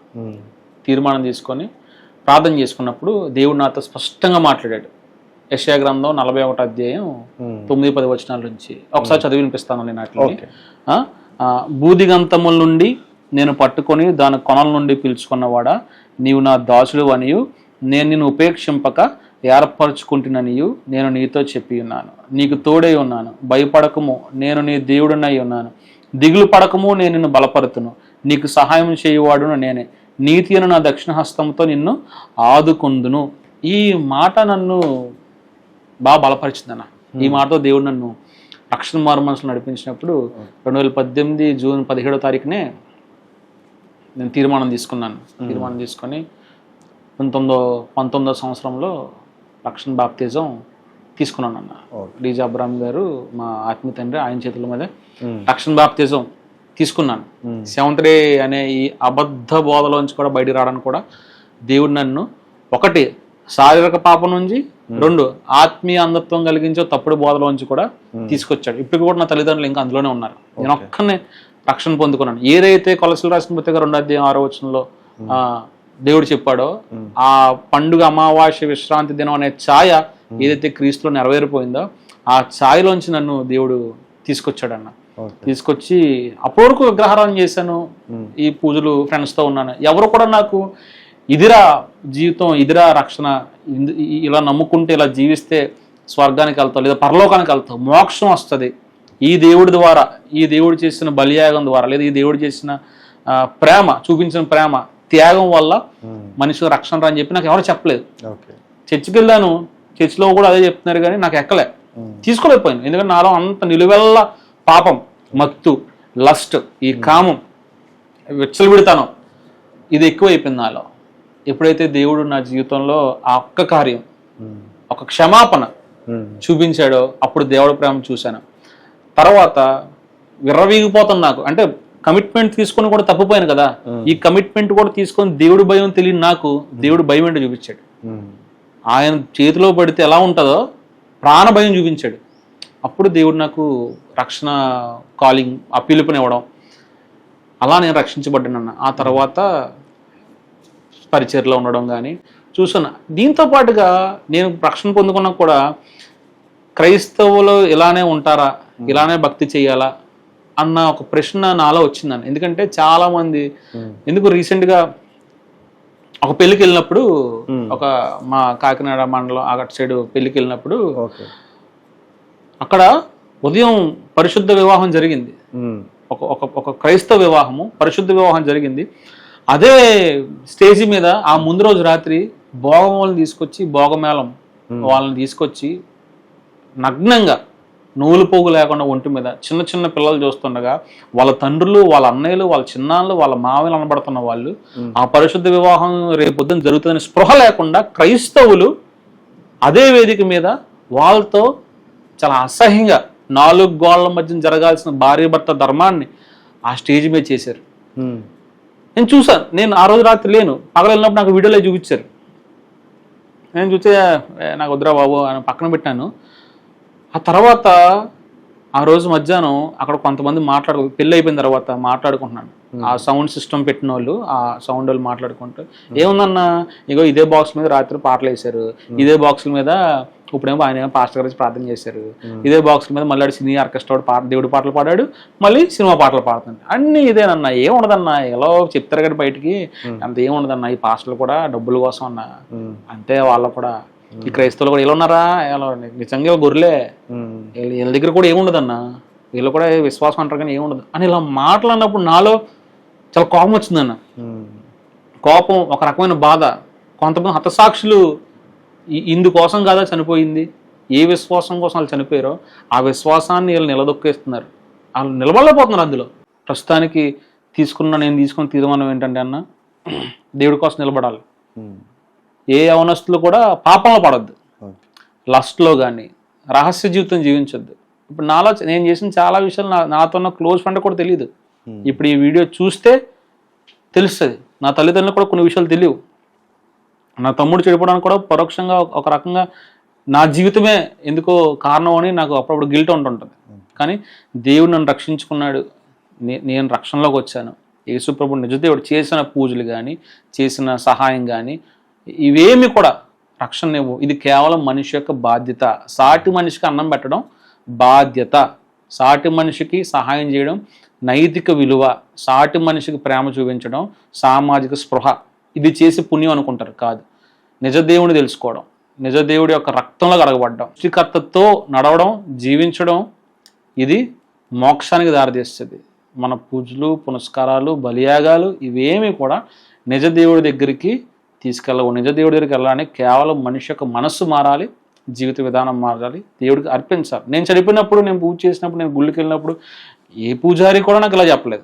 తీర్మానం తీసుకొని ప్రార్థన చేసుకున్నప్పుడు దేవుడు నాతో స్పష్టంగా మాట్లాడాడు. యెషయా గ్రంథం 41 అధ్యాయం 9-10 వచనాల నుంచి ఒకసారి చదివి వినిపిస్తాను నేను అట్లని. బూదిగంతముల నుండి నేను పట్టుకొని దాని కొనల నుండి పిలుచుకున్నవాడా, నీవు నా దాసుడు అనియు నేను నిన్ను ఉపేక్షింపక ఏర్పరచుకుంటున్ననియు నేను నీతో చెప్పి ఉన్నాను. నీకు తోడై ఉన్నాను, భయపడకము, నేను నీ దేవుడునై ఉన్నాను. దిగులు పడకము, నేను నిన్ను బలపరుతును. నీకు సహాయం చేయువాడును నేనే. నీతి అను నా దక్షిణ హస్తంతో నిన్ను ఆదుకొందును. ఈ మాట నన్ను బాగా బలపరిచిందన్న. ఈ మాటతో దేవుడు నన్ను రక్షణ మారు మనసులో నడిపించినప్పుడు 2018 జూన్ 17వ తారీఖునే నేను తీర్మానం తీసుకున్నాను. తీర్మానం తీసుకొని 19వ సంవత్సరంలో రక్షణ బాప్తిజం తీసుకున్నాను అన్న. డీజే అబ్రామ్ గారు మా ఆత్మీయ తండ్రి, ఆయన చేతుల మీద రక్షణ బాప్తిజం తీసుకున్నాను. 7th డే అనే ఈ అబద్ధ బోధలోంచి కూడా బయటికి రావడానికి కూడా దేవుడు నన్ను ఒకటి శారీరక పాపం నుంచి, 2 ఆత్మీయ అంధత్వం కలిగించే తప్పుడు బోధలోంచి కూడా తీసుకొచ్చాడు. ఇప్పుడు కూడా నా తల్లిదండ్రులు ఇంకా అందులోనే ఉన్నారు. నేను ఒక్కనే రక్షణ పొందుకున్నాను. ఏదైతే కొలసలు రాసిన పత్రిక 2వ అధ్యాయం 6వ వచనంలో దేవుడు చెప్పాడో, ఆ పండుగ అమావాస్య విశ్రాంతి దినం అనే ఛాయ ఏదైతే క్రీస్తులో నెరవేరిపోయిందో ఆ ఛాయలోంచి నన్ను దేవుడు తీసుకొచ్చాడన్న. తీసుకొచ్చి అప్పటివరకు విగ్రహారాధన చేశాను. ఈ పూజలు ఫ్రెండ్స్తో ఉన్నాను. ఎవరు కూడా నాకు ఇదిరా జీవితం, ఇదిరా రక్షణ, ఇలా నమ్ముకుంటే ఇలా జీవిస్తే స్వర్గానికి వెళ్తావు లేదా పరలోకానికి వెళ్తావు, మోక్షం వస్తుంది ఈ దేవుడి ద్వారా, ఈ దేవుడు చేసిన బలియాగం ద్వారా, లేదా ఈ దేవుడు చేసిన ప్రేమ, చూపించిన ప్రేమ త్యాగం వల్ల మనిషి రక్షణ రా అని చెప్పి నాకు ఎవరు చెప్పలేదు. చర్చికి వెళ్ళాను, చర్చిలో కూడా అదే చెప్తున్నారు కానీ నాకు ఎక్కలే, తీసుకోలేకపోయాను. ఎందుకంటే నాలో అంత నిలువెల్ల పాపం, మత్తు, లస్ట్, ఈ కామం, విచ్చలవిడతాను, ఇది ఎక్కువైపోయింది నాలో. ఎప్పుడైతే దేవుడు నా జీవితంలో ఆ ఒక్క కార్యం, ఒక క్షమాపణ చూపించాడో అప్పుడు దేవుడి ప్రేమ చూశాను. తర్వాత విర్రవీగిపోతాను. నాకు అంటే కమిట్మెంట్ తీసుకొని కూడా తప్పిపోయాను కదా, ఈ కమిట్మెంట్ కూడా తీసుకొని దేవుడి భయం తెలియని నాకు దేవుడు భయం ఏంటో చూపించాడు. ఆయన చేతిలో పడితే ఎలా ఉంటుందో ప్రాణ భయం చూపించాడు. అప్పుడు దేవుడు నాకు రక్షణ కాలింగ్, ఆ పిలుపునివ్వడం, అలా నేను రక్షించబడ్డానన్న. ఆ తర్వాత పరిచర్లో ఉండడం కానీ చూసాను. దీంతో పాటుగా నేను రక్షణ పొందుకున్నా కూడా క్రైస్తవులు ఇలానే ఉంటారా, ఇలానే భక్తి చేయాలా అన్న ఒక ప్రశ్న నాలో వచ్చిందని. ఎందుకంటే చాలా మంది, ఎందుకు రీసెంట్గా ఒక పెళ్లికి వెళ్ళినప్పుడు, ఒక మా కాకినాడ మండలం అటు సైడ్ పెళ్లికి వెళ్ళినప్పుడు అక్కడ ఉదయం పరిశుద్ధ వివాహం జరిగింది. ఒక క్రైస్తవ వివాహము, పరిశుద్ధ వివాహం జరిగింది. అదే స్టేజి మీద ఆ ముందు రోజు రాత్రి భోగం వాళ్ళని తీసుకొచ్చి, భోగమేళం వాళ్ళని తీసుకొచ్చి నగ్నంగా, నూలు పోగు లేకుండా ఒంటి మీద చిన్న చిన్న పిల్లలు చూస్తుండగా వాళ్ళ తండ్రులు, వాళ్ళ అన్నయ్యలు, వాళ్ళ చిన్నాళ్ళు, వాళ్ళ మామలు అనబడుతున్న వాళ్ళు ఆ పరిశుద్ధ వివాహం రేపొద్దున జరుగుతుందని స్పృహ లేకుండా క్రైస్తవులు అదే వేదిక మీద వాళ్ళతో చాలా అసహ్యంగా 4 గోళ్ల మధ్య జరగాల్సిన భార్య భర్త ధర్మాన్ని ఆ స్టేజ్ మీద చేశారు. నేను చూసాను. నేను ఆ రోజు రాత్రి లేను, పగల వెళ్ళినప్పుడు నాకు వీడియోలో చూపించారు. నేను చూస్తే నాకు వద్దురా బాబు అని పక్కన పెట్టాను. ఆ తర్వాత ఆ రోజు మధ్యాహ్నం అక్కడ కొంతమంది పెళ్ళి అయిపోయిన తర్వాత మాట్లాడుకుంటున్నాను. ఆ సౌండ్ సిస్టమ్ పెట్టిన వాళ్ళు, ఆ సౌండ్ వాళ్ళు మాట్లాడుకుంటూ, ఏముందన్నా ఇగో ఇదే బాక్స్ మీద రాత్రి పాటలు వేశారు, ఇదే బాక్స్ మీద ఇప్పుడేమో ఆయన పాస్టర్ గారు ప్రార్థన చేశారు, ఇదే బాక్స్ మీద మళ్ళీ సినీ ఆర్కెస్ట్రా దేవుడి పాటలు పాడాడు, మళ్ళీ సినిమా పాటలు పాడుతుంది, అన్ని ఇదేనన్నా. ఏముండదన్నా, ఎలా చెప్తారు కదా బయటికి, అంత ఏముండదన్నా. ఈ పాస్టర్లు కూడా డబ్బుల కోసం అన్నా, అంతే వాళ్ళు కూడా. ఈ క్రైస్తవులు కూడా ఇలా ఉన్నారా, ఎలా నిజంగా గొర్రెలే, వీళ్ళ దగ్గర కూడా ఏముండదన్నా, వీళ్ళు కూడా విశ్వాసం అంటారు కానీ ఏముండదు అని ఇలా మాట్లాడినప్పుడు నాలో చాలా కోపం వచ్చిందన్న. కోపం, ఒక రకమైన బాధ. కొంతమంది హతసాక్షులు ఇందుకోసం కాదా చనిపోయింది, ఏ విశ్వాసం కోసం వాళ్ళు చనిపోయారో ఆ విశ్వాసాన్ని వీళ్ళు నిలదొక్కేస్తున్నారు, వాళ్ళు నిలబడలేకపోతున్నారు అందులో. ప్రస్తుతానికి నేను తీసుకున్న తీర్మానం ఏంటంటే అన్న, దేవుడి కోసం నిలబడాలి. ఏ యవనస్తులు కూడా పాపంలో పడద్దు, లస్ట్లో కానీ రహస్య జీవితం జీవించొద్దు. ఇప్పుడు నాలో నేను చేసిన చాలా విషయాలు నాతో ఉన్న క్లోజ్ ఫ్రెండ్ కూడా తెలియదు. ఇప్పుడు ఈ వీడియో చూస్తే తెలుస్తుంది. నా తల్లిదండ్రులకు కూడా కొన్ని విషయాలు తెలియవు. నా తమ్ముడు చెడిపోవడానికి కూడా పరోక్షంగా ఒక రకంగా నా జీవితమే ఎందుకో కారణం అని నాకు అప్పుడప్పుడు గిల్ట్ ఉంటుంటుంది. కానీ దేవుడు నన్ను రక్షించుకున్నాడు, నేను రక్షణలోకి వచ్చాను, యేసుప్రభు నిజదేవుడు చేసిన పూజలు కానీ చేసిన సహాయం కానీ ఇవేమి కూడా రక్షణ ఇవ్వు. ఇది కేవలం మనిషి యొక్క బాధ్యత. సాటి మనిషికి అన్నం పెట్టడం బాధ్యత, సాటి మనిషికి సహాయం చేయడం నైతిక విలువ, సాటి మనిషికి ప్రేమ చూపించడం సామాజిక స్పృహ. ఇది చేసి పుణ్యం అనుకుంటారు, కాదు. నిజదేవుని తెలుసుకోవడం, నిజదేవుడి యొక్క రక్తంలో కడగబడ్డం, సృష్టికర్తతో నడవడం, జీవించడం, ఇది మోక్షానికి దారితీస్తుంది. మన పూజలు, పునస్కారాలు, బలియాగాలు ఇవేమీ కూడా నిజదేవుడి దగ్గరికి తీసుకెళ్ళవు. నిజదేవుడి దగ్గరికి వెళ్ళాలని కేవలం మనిషి యొక్క మనస్సు మారాలి, జీవిత విధానం మారాలి, దేవుడికి అర్పించాలి. నేను చనిపోయినప్పుడు, నేను పూజ చేసినప్పుడు, నేను గుళ్ళకి వెళ్ళినప్పుడు ఏ పూజారి కూడా నాకు ఇలా చెప్పలేదు,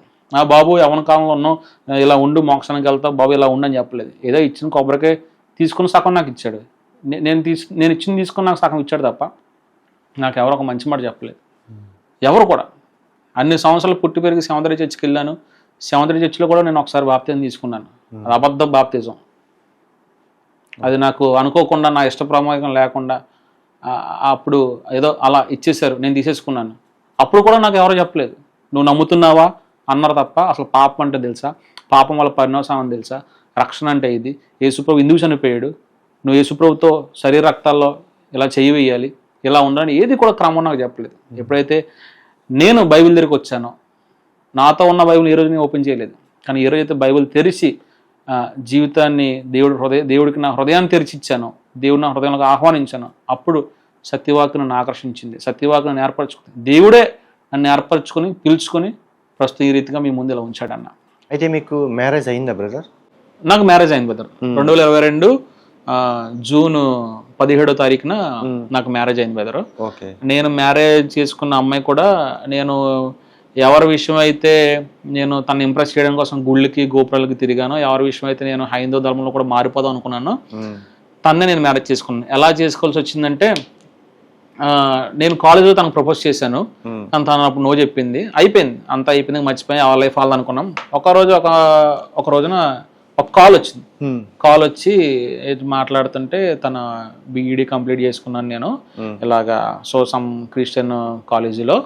బాబు యవన కాలంలో ఉన్నావు, ఇలా ఉండు మోక్షానికి వెళ్తావు బాబు, ఇలా ఉండని చెప్పలేదు. ఏదో ఇచ్చిన కొబ్బరికాయ తీసుకుని సగం నాకు ఇచ్చాడు. నేను ఇచ్చింది తీసుకుని నాకు సగం ఇచ్చాడు తప్ప నాకు ఎవరు ఒక మంచి మాట చెప్పలేదు. ఎవరు కూడా. అన్ని సంవత్సరాలు పుట్టి పెరిగి సెవంతరి చర్చికి వెళ్ళాను. సెవంతరి చర్చిలో కూడా నేను ఒకసారి బాప్తిజం తీసుకున్నాను. అది అబద్ధం బాప్తిజం. అది నాకు అనుకోకుండా, నా ఇష్టప్రమాదం లేకుండా అప్పుడు ఏదో అలా ఇచ్చేశారు, నేను తీసేసుకున్నాను. అప్పుడు కూడా నాకు ఎవరో చెప్పలేదు, నువ్వు నమ్ముతున్నావా అన్నారు తప్ప. అసలు పాపం అంటే తెలుసా, పాపం వల్ల పరిణామం తెలుసా, రక్షణ అంటే ఇది, యేసుప్రభు ఎందుకు చనిపోయాడు, నువ్వు యేసుప్రభుతో శరీర రక్తాల్లో ఇలా చేయి వేయాలి, ఇలా ఉండాలని ఏది కూడా క్రమం నాకు చెప్పలేదు. ఎప్పుడైతే నేను బైబిల్ దగ్గరికి వచ్చానో, నాతో ఉన్న బైబిల్ ఏ రోజు నేను ఓపెన్ చేయలేదు, కానీ ఏ రోజైతే బైబిల్ తెరిచి జీవితాన్ని దేవుడికి నా హృదయాన్ని తెరిచి ఇచ్చాను, దేవుడు నా హృదయంలోకి ఆహ్వానించాను, అప్పుడు సత్యవాక్కు నన్ను ఆకర్షించింది. సత్యవాక్కు నన్ను ఏర్పరచుకుంది, దేవుడే నన్ను ఏర్పరచుకొని పిలుచుకొని ప్రస్తుతం ఈ రీతిగా మీ ముందు ఇలా ఉంచాడన్న. అయితే మీకు మ్యారేజ్ అయిందా బ్రదర్? నాకు మ్యారేజ్ అయింది బ్రదర్. 2022 జూన్ 17వ తారీఖున నాకు మ్యారేజ్ అయింది బ్రదర్. నేను మ్యారేజ్ చేసుకున్న అమ్మాయి కూడా, నేను ఎవరి విషయం అయితే నేను తను ఇంప్రెస్ చేయడం కోసం గుళ్ళకి గోపురాలకి తిరిగానో, ఎవరి విషయం అయితే నేను హైందవ ధర్మంలో కూడా మారిపోదాం అనుకున్నానో, తన్నే నేను మ్యారేజ్ చేసుకున్నాను. ఎలా చేసుకోవాల్సి వచ్చిందంటే, నేను కాలేజ్లో తనకు ప్రపోజ్ చేశాను, కానీ తను అప్పుడు నో చెప్పింది. అయిపోయింది, అంతా అయిపోయింది, మర్చిపోయి ఆ లైఫ్ వాళ్ళని అనుకున్నాం. ఒక రోజున ఒక కాల్ వచ్చింది. కాల్ వచ్చి మాట్లాడుతుంటే, తన బీఈడి కంప్లీట్ చేసుకున్నాను నేను ఇలాగా సమ్ క్రిస్టియన్ కాలేజీలో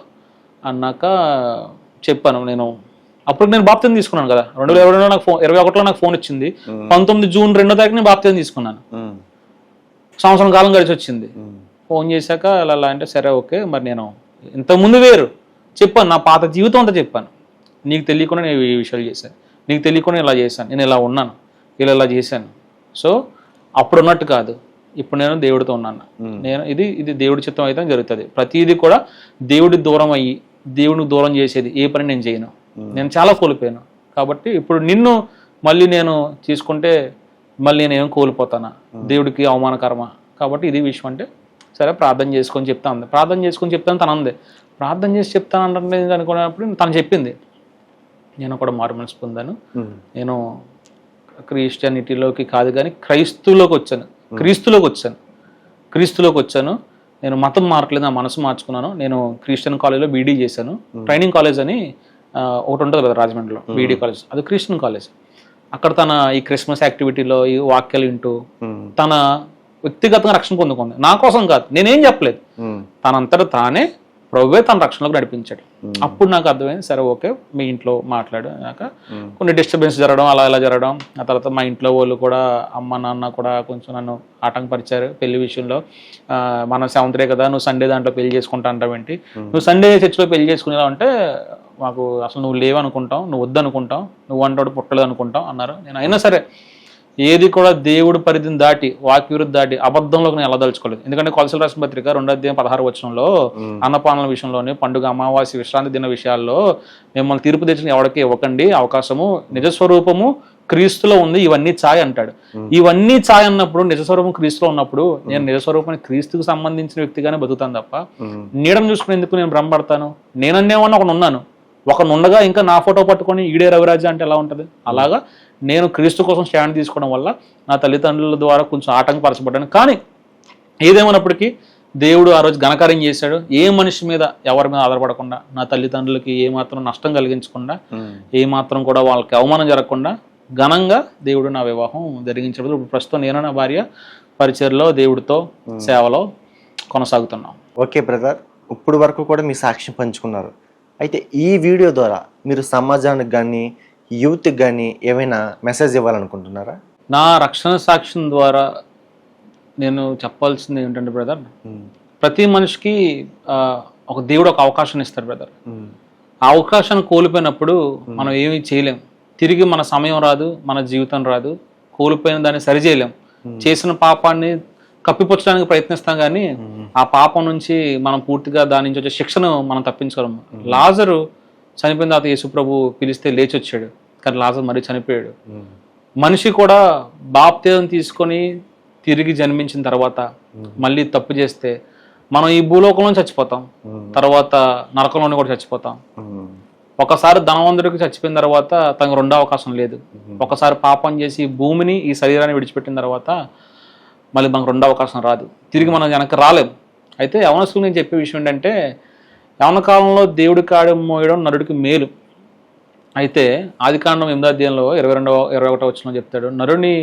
అన్నాక చెప్పాను. నేను అప్పుడు నేను బాప్తిజం తీసుకున్నాను కదా, 2021లో నాకు 21లో నాకు ఫోన్ వచ్చింది. 19 జూన్ 2వ తారీఖు నేను బాప్తిజం తీసుకున్నాను. సంవత్సరం కాలం గడిచి వచ్చింది. ఫోన్ చేశాక అలా అంటే సరే ఓకే, మరి నేను ఇంతకుముందు వేరు చెప్పాను, నా పాత జీవితం అంతా చెప్పాను. నీకు తెలియకుండా నేను ఈ విషయాలు చేశాను, నీకు తెలియకుండా ఇలా చేశాను, నేను ఇలా ఉన్నాను, ఇలా చేశాను. సో అప్పుడు ఉన్నట్టు కాదు, ఇప్పుడు నేను దేవుడితో ఉన్నాను. నేను ఇది దేవుడి చిత్తం అయితే జరుగుతుంది. ప్రతిదీ కూడా దేవుడి దూరం అయ్యి దేవుడికి దూరం చేసేది ఏ పని నేను చేయను. నేను చాలా కోల్పోయాను. కాబట్టి ఇప్పుడు నిన్ను మళ్ళీ నేను తీసుకుంటే మళ్ళీ నేను ఏం కోల్పోతానా, దేవుడికి అవమానకరమా. కాబట్టి ఇది విషయం అంటే సరే ప్రార్థన చేసుకొని చెప్తా ఉంది. ప్రార్థన చేసుకొని చెప్తాను తను అంది. ప్రార్థన చేసి చెప్తాను అంటే అనుకున్నప్పుడు తను చెప్పింది, నేను కూడా మారు మనసు పొందాను, నేను క్రిస్టియానిటీలోకి కాదు కానీ క్రీస్తులోకి వచ్చాను. నేను మతం మారట్లేదు, నా మనసు మార్చుకున్నాను. నేను క్రిస్టియన్ కాలేజ్లో బీడీ చేశాను. ట్రైనింగ్ కాలేజ్ అని ఒకటి ఉంటుంది కదా రాజమండ్రిలో, బీడీ కాలేజ్, అది క్రిస్టియన్ కాలేజ్. అక్కడ తన ఈ క్రిస్మస్ యాక్టివిటీలో ఈ వాక్యాలు వింటూ తన వ్యక్తిగతంగా రక్షణ పొందుకుంది. నా కోసం కాదు, నేనేం చెప్పలేదు, తనంతటా తానే ప్రభువే తన రక్షణలోకి నడిపించాడు. అప్పుడు నాకు అర్థమైంది, సరే ఓకే మీ ఇంట్లో మాట్లాడాక కొన్ని డిస్టర్బెన్స్ జరగడం, అలా జరగడం. ఆ తర్వాత మా ఇంట్లో వాళ్ళు కూడా, అమ్మ నాన్న కూడా కొంచెం నన్ను ఆటంకపరిచారు పెళ్లి విషయంలో. మనం సెవెంత్రే కదా, నువ్వు సండే దాంట్లో పెళ్లి చేసుకుంటా అంటావేంటి, నువ్వు సండే చర్చిలో పెళ్లి చేసుకునేలా అంటే మాకు అసలు నువ్వు లేవనుకుంటాం, నువ్వు వద్దనుకుంటాం, నువ్వు అంటాడు పుట్టలేదు అనుకుంటాం అన్నారు. నేను అయినా సరే ఏది కూడా దేవుడి పరిధిని దాటి వాక్య విరుద్ధ దాటి అబద్ధంలోకి నేను వెళ్ళదలుచుకోలేదు. ఎందుకంటే కొలసల రాసిన పత్రిక 2:16 అన్నపానాల విషయంలోని, పండుగ, అమావాస్య, విశ్రాంతి దిన విషయాల్లో మిమ్మల్ని తీర్పు తెచ్చిన ఎవరికి ఇవ్వకండి అవకాశము, నిజస్వరూపము క్రీస్తులో ఉంది, ఇవన్నీ ఛాయ్ అంటాడు. ఇవన్నీ ఛాయ్ అన్నప్పుడు నిజస్వరూపం క్రీస్తులో ఉన్నప్పుడు నేను నిజస్వరూపాన్ని క్రీస్తుకు సంబంధించిన వ్యక్తిగానే బతుకుతాను తప్ప నీడను చూసుకుని ఎందుకు నేను భ్రమపడతాను. నేనన్నేమన్నా ఒకడు ఉండగా ఇంకా నా ఫోటో పట్టుకొని ఈడే రవిరాజు అంటే ఎలా ఉంటుంది. అలాగా నేను క్రీస్తు కోసం స్టాండ్ తీసుకోవడం వల్ల నా తల్లిదండ్రుల ద్వారా కొంచెం ఆటంకపరచబడ్డాను. కానీ ఏదేమైనప్పటికీ దేవుడు ఆ రోజు ఘనకార్యం చేశాడు. ఏ మనిషి మీద ఎవరి మీద ఆధారపడకుండా, నా తల్లిదండ్రులకి ఏమాత్రం నష్టం కలిగించకుండా, ఏమాత్రం కూడా వాళ్ళకి అవమానం జరగకుండా ఘనంగా దేవుడు నా వివాహం జరిగించడం. ఇప్పుడు ప్రస్తుతం నేను నా భార్య పరిచర్లో దేవుడితో సేవలో కొనసాగుతున్నాం. ఓకే బ్రదర్, ఇప్పుడు వరకు కూడా మీ సాక్ష్యం పంచుకున్నారు. అయితే ఈ వీడియో ద్వారా మీరు సమాజానికి కానీ యూత్కి కానీ ఏమైనా మెసేజ్ ఇవ్వాలనుకుంటున్నారా? నా రక్షణ సాక్ష్యం ద్వారా నేను చెప్పాల్సింది ఏంటంటే బ్రదర్, ప్రతి మనిషికి ఒక దేవుడు ఒక అవకాశం ఇస్తాడు బ్రదర్. ఆ అవకాశాన్ని కోల్పోయినప్పుడు మనం ఏమీ చేయలేం. తిరిగి మన సమయం రాదు, మన జీవితం రాదు. కోల్పోయిన దాన్ని సరిచేయలేం. చేసిన పాపాన్ని కప్పిపుచ్చడానికి ప్రయత్నిస్తాం, కానీ ఆ పాపం నుంచి మనం పూర్తిగా దాని నుంచి వచ్చే శిక్షను మనం తప్పించగలము. లాజరు చనిపోయిన తర్వాత యేసుప్రభు పిలిస్తే లేచి వచ్చాడు, కానీ లాజరు మరీ చనిపోయాడు. మనిషి కూడా బాప్తిజం తీసుకొని తిరిగి జన్మించిన తర్వాత మళ్ళీ తప్పు చేస్తే మనం ఈ భూలోకంలో చచ్చిపోతాం, తర్వాత నరకంలోనే కూడా చచ్చిపోతాం. ఒకసారి ధనవంతుడికి చచ్చిపోయిన తర్వాత తనకు రెండో అవకాశం లేదు. ఒకసారి పాపం చేసి భూమిని ఈ శరీరాన్ని విడిచిపెట్టిన తర్వాత మళ్ళీ మనకు రెండో అవకాశం రాదు, తిరిగి మనం వెనక్కి రాలేం. అయితే యవనస్తులు నేను చెప్పే విషయం ఏంటంటే, యవన కాలంలో దేవుడి కాడి మోయడం నరుడికి మేలు. అయితే ఆదికాండం 8వ అధ్యాయంలో 22-21 వచనంలో చెప్తాడు, నరుని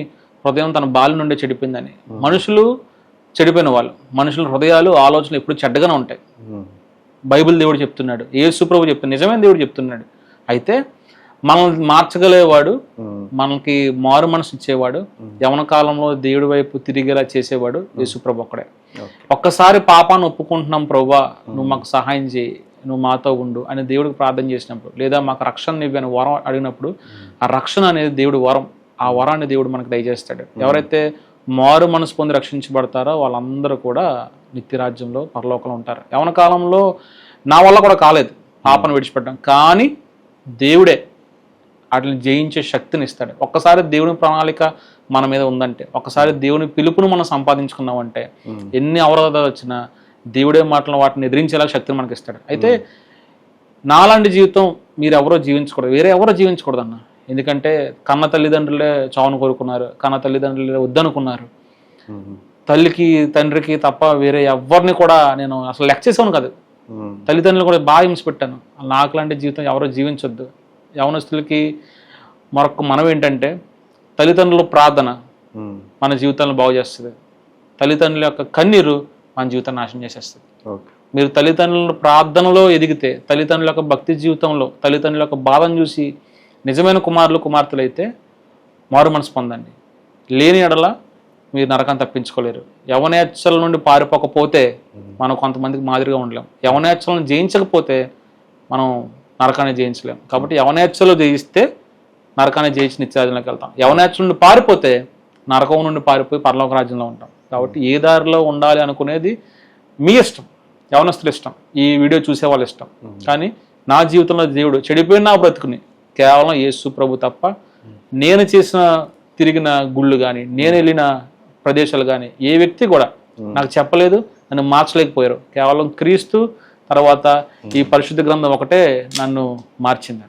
హృదయం తన బాల్యం నుండి చెడిపోయిందని. మనుషులు చెడిపోయిన వాళ్ళు, మనుషుల హృదయాలు ఆలోచనలు ఎప్పుడు చెడ్డగానే ఉంటాయి. బైబిల్ దేవుడు చెప్తున్నాడు, యేసు ప్రభు చెప్తున్నాడు, నిజమైన దేవుడు చెప్తున్నాడు. అయితే మనల్ని మార్చగలేవాడు, మనకి మారు మనసు ఇచ్చేవాడు, యవన కాలంలో దేవుడి వైపు తిరిగేలా చేసేవాడు యేసు ప్రభు ఒక్కడే. ఒక్కసారి పాపాన్ని ఒప్పుకుంటున్నాం, ప్రభువా నువ్వు మాకు సహాయం చేయి, నువ్వు మాతో ఉండు అని దేవుడికి ప్రార్థన చేసినప్పుడు, లేదా మాకు రక్షణ ఇవ్వని వరం అడిగినప్పుడు, ఆ రక్షణ అనేది దేవుడి వరం. ఆ వరాన్ని దేవుడు మనకు దయచేస్తాడు. ఎవరైతే మారు మనసు పొంది రక్షించబడతారో వాళ్ళందరూ కూడా నిత్యరాజ్యంలో పరలోకంలో ఉంటారు. యవన కాలంలో నా వల్ల కూడా కాలేదు పాపను విడిచిపెట్టడం, కానీ దేవుడే వాటిని జయించే శక్తిని ఇస్తాడు. ఒక్కసారి దేవుని ప్రణాళిక మన మీద ఉందంటే, ఒక్కసారి దేవుని పిలుపును మనం సంపాదించుకున్నామంటే, ఎన్ని అవరోధాలు వచ్చినా దేవుడే మాటలను వాటిని ఎదిరించేలా శక్తిని మనకి ఇస్తాడు. అయితే నాలాంటి జీవితం మీరు ఎవరో జీవించకూడదు, వేరే ఎవరో జీవించకూడదు అన్న. ఎందుకంటే కన్న తల్లిదండ్రులే చావును కోరుకున్నారు, కన్న తల్లిదండ్రులే వద్దనుకున్నారు. తల్లికి తండ్రికి తప్ప వేరే ఎవరిని కూడా నేను అసలు లెక్క చేసాను కాదు. తల్లిదండ్రులు కూడా బాగా హింస పెట్టాను. నాకు లాంటి జీవితం ఎవరో జీవించొద్దు. యవనస్తులకి మరొక మనం ఏంటంటే, తల్లిదండ్రుల ప్రార్థన మన జీవితాలను బాగు చేస్తుంది. తల్లిదండ్రుల యొక్క కన్నీరు మన జీవితాన్ని నాశనం చేసేస్తుంది. మీరు తల్లిదండ్రుల ప్రార్థనలో ఎదిగితే, తల్లిదండ్రుల యొక్క భక్తి జీవితంలో తల్లిదండ్రుల యొక్క బాధను చూసి నిజమైన కుమారులు కుమార్తెలు అయితే మారు మనసు పొందండి. లేని ఎడల మీరు నరకాన్ని తప్పించుకోలేరు. యవనేచ్ఛల నుండి పారిపోకపోతే మనం కొంతమందికి మాదిరిగా ఉండలేం. యవనేచ్ఛలను జయించకపోతే మనం నరకాన్ని జయించలేం. కాబట్టి యవనేచ్ఛలు జయిస్తే నరకాన్ని జయించి నిత్యరాజ్యంలోకి వెళ్తాం. యవనేచ్ఛల నుండి పారిపోతే నరకం నుండి పారిపోయి పరలోక రాజ్యంలో ఉంటాం. కాబట్టి ఏ దారిలో ఉండాలి అనుకునేది మీ ఇష్టం, యవనస్తుల ఇష్టం, ఈ వీడియో చూసే వాళ్ళ ఇష్టం. కానీ నా జీవితంలో దేవుడు చెడిపోయిన నా బ్రతుకుని కేవలం యేసు ప్రభు తప్ప, నేను చేసిన తిరిగిన గుళ్ళు కానీ, నేను వెళ్ళిన ప్రదేశాలు కానీ ఏ వ్యక్తి కూడా నాకు చెప్పలేదు, నన్ను మార్చలేకపోయారు. కేవలం క్రీస్తు తర్వాత ఈ పరిశుద్ధ గ్రంథం ఒకటే నన్ను మార్చింది.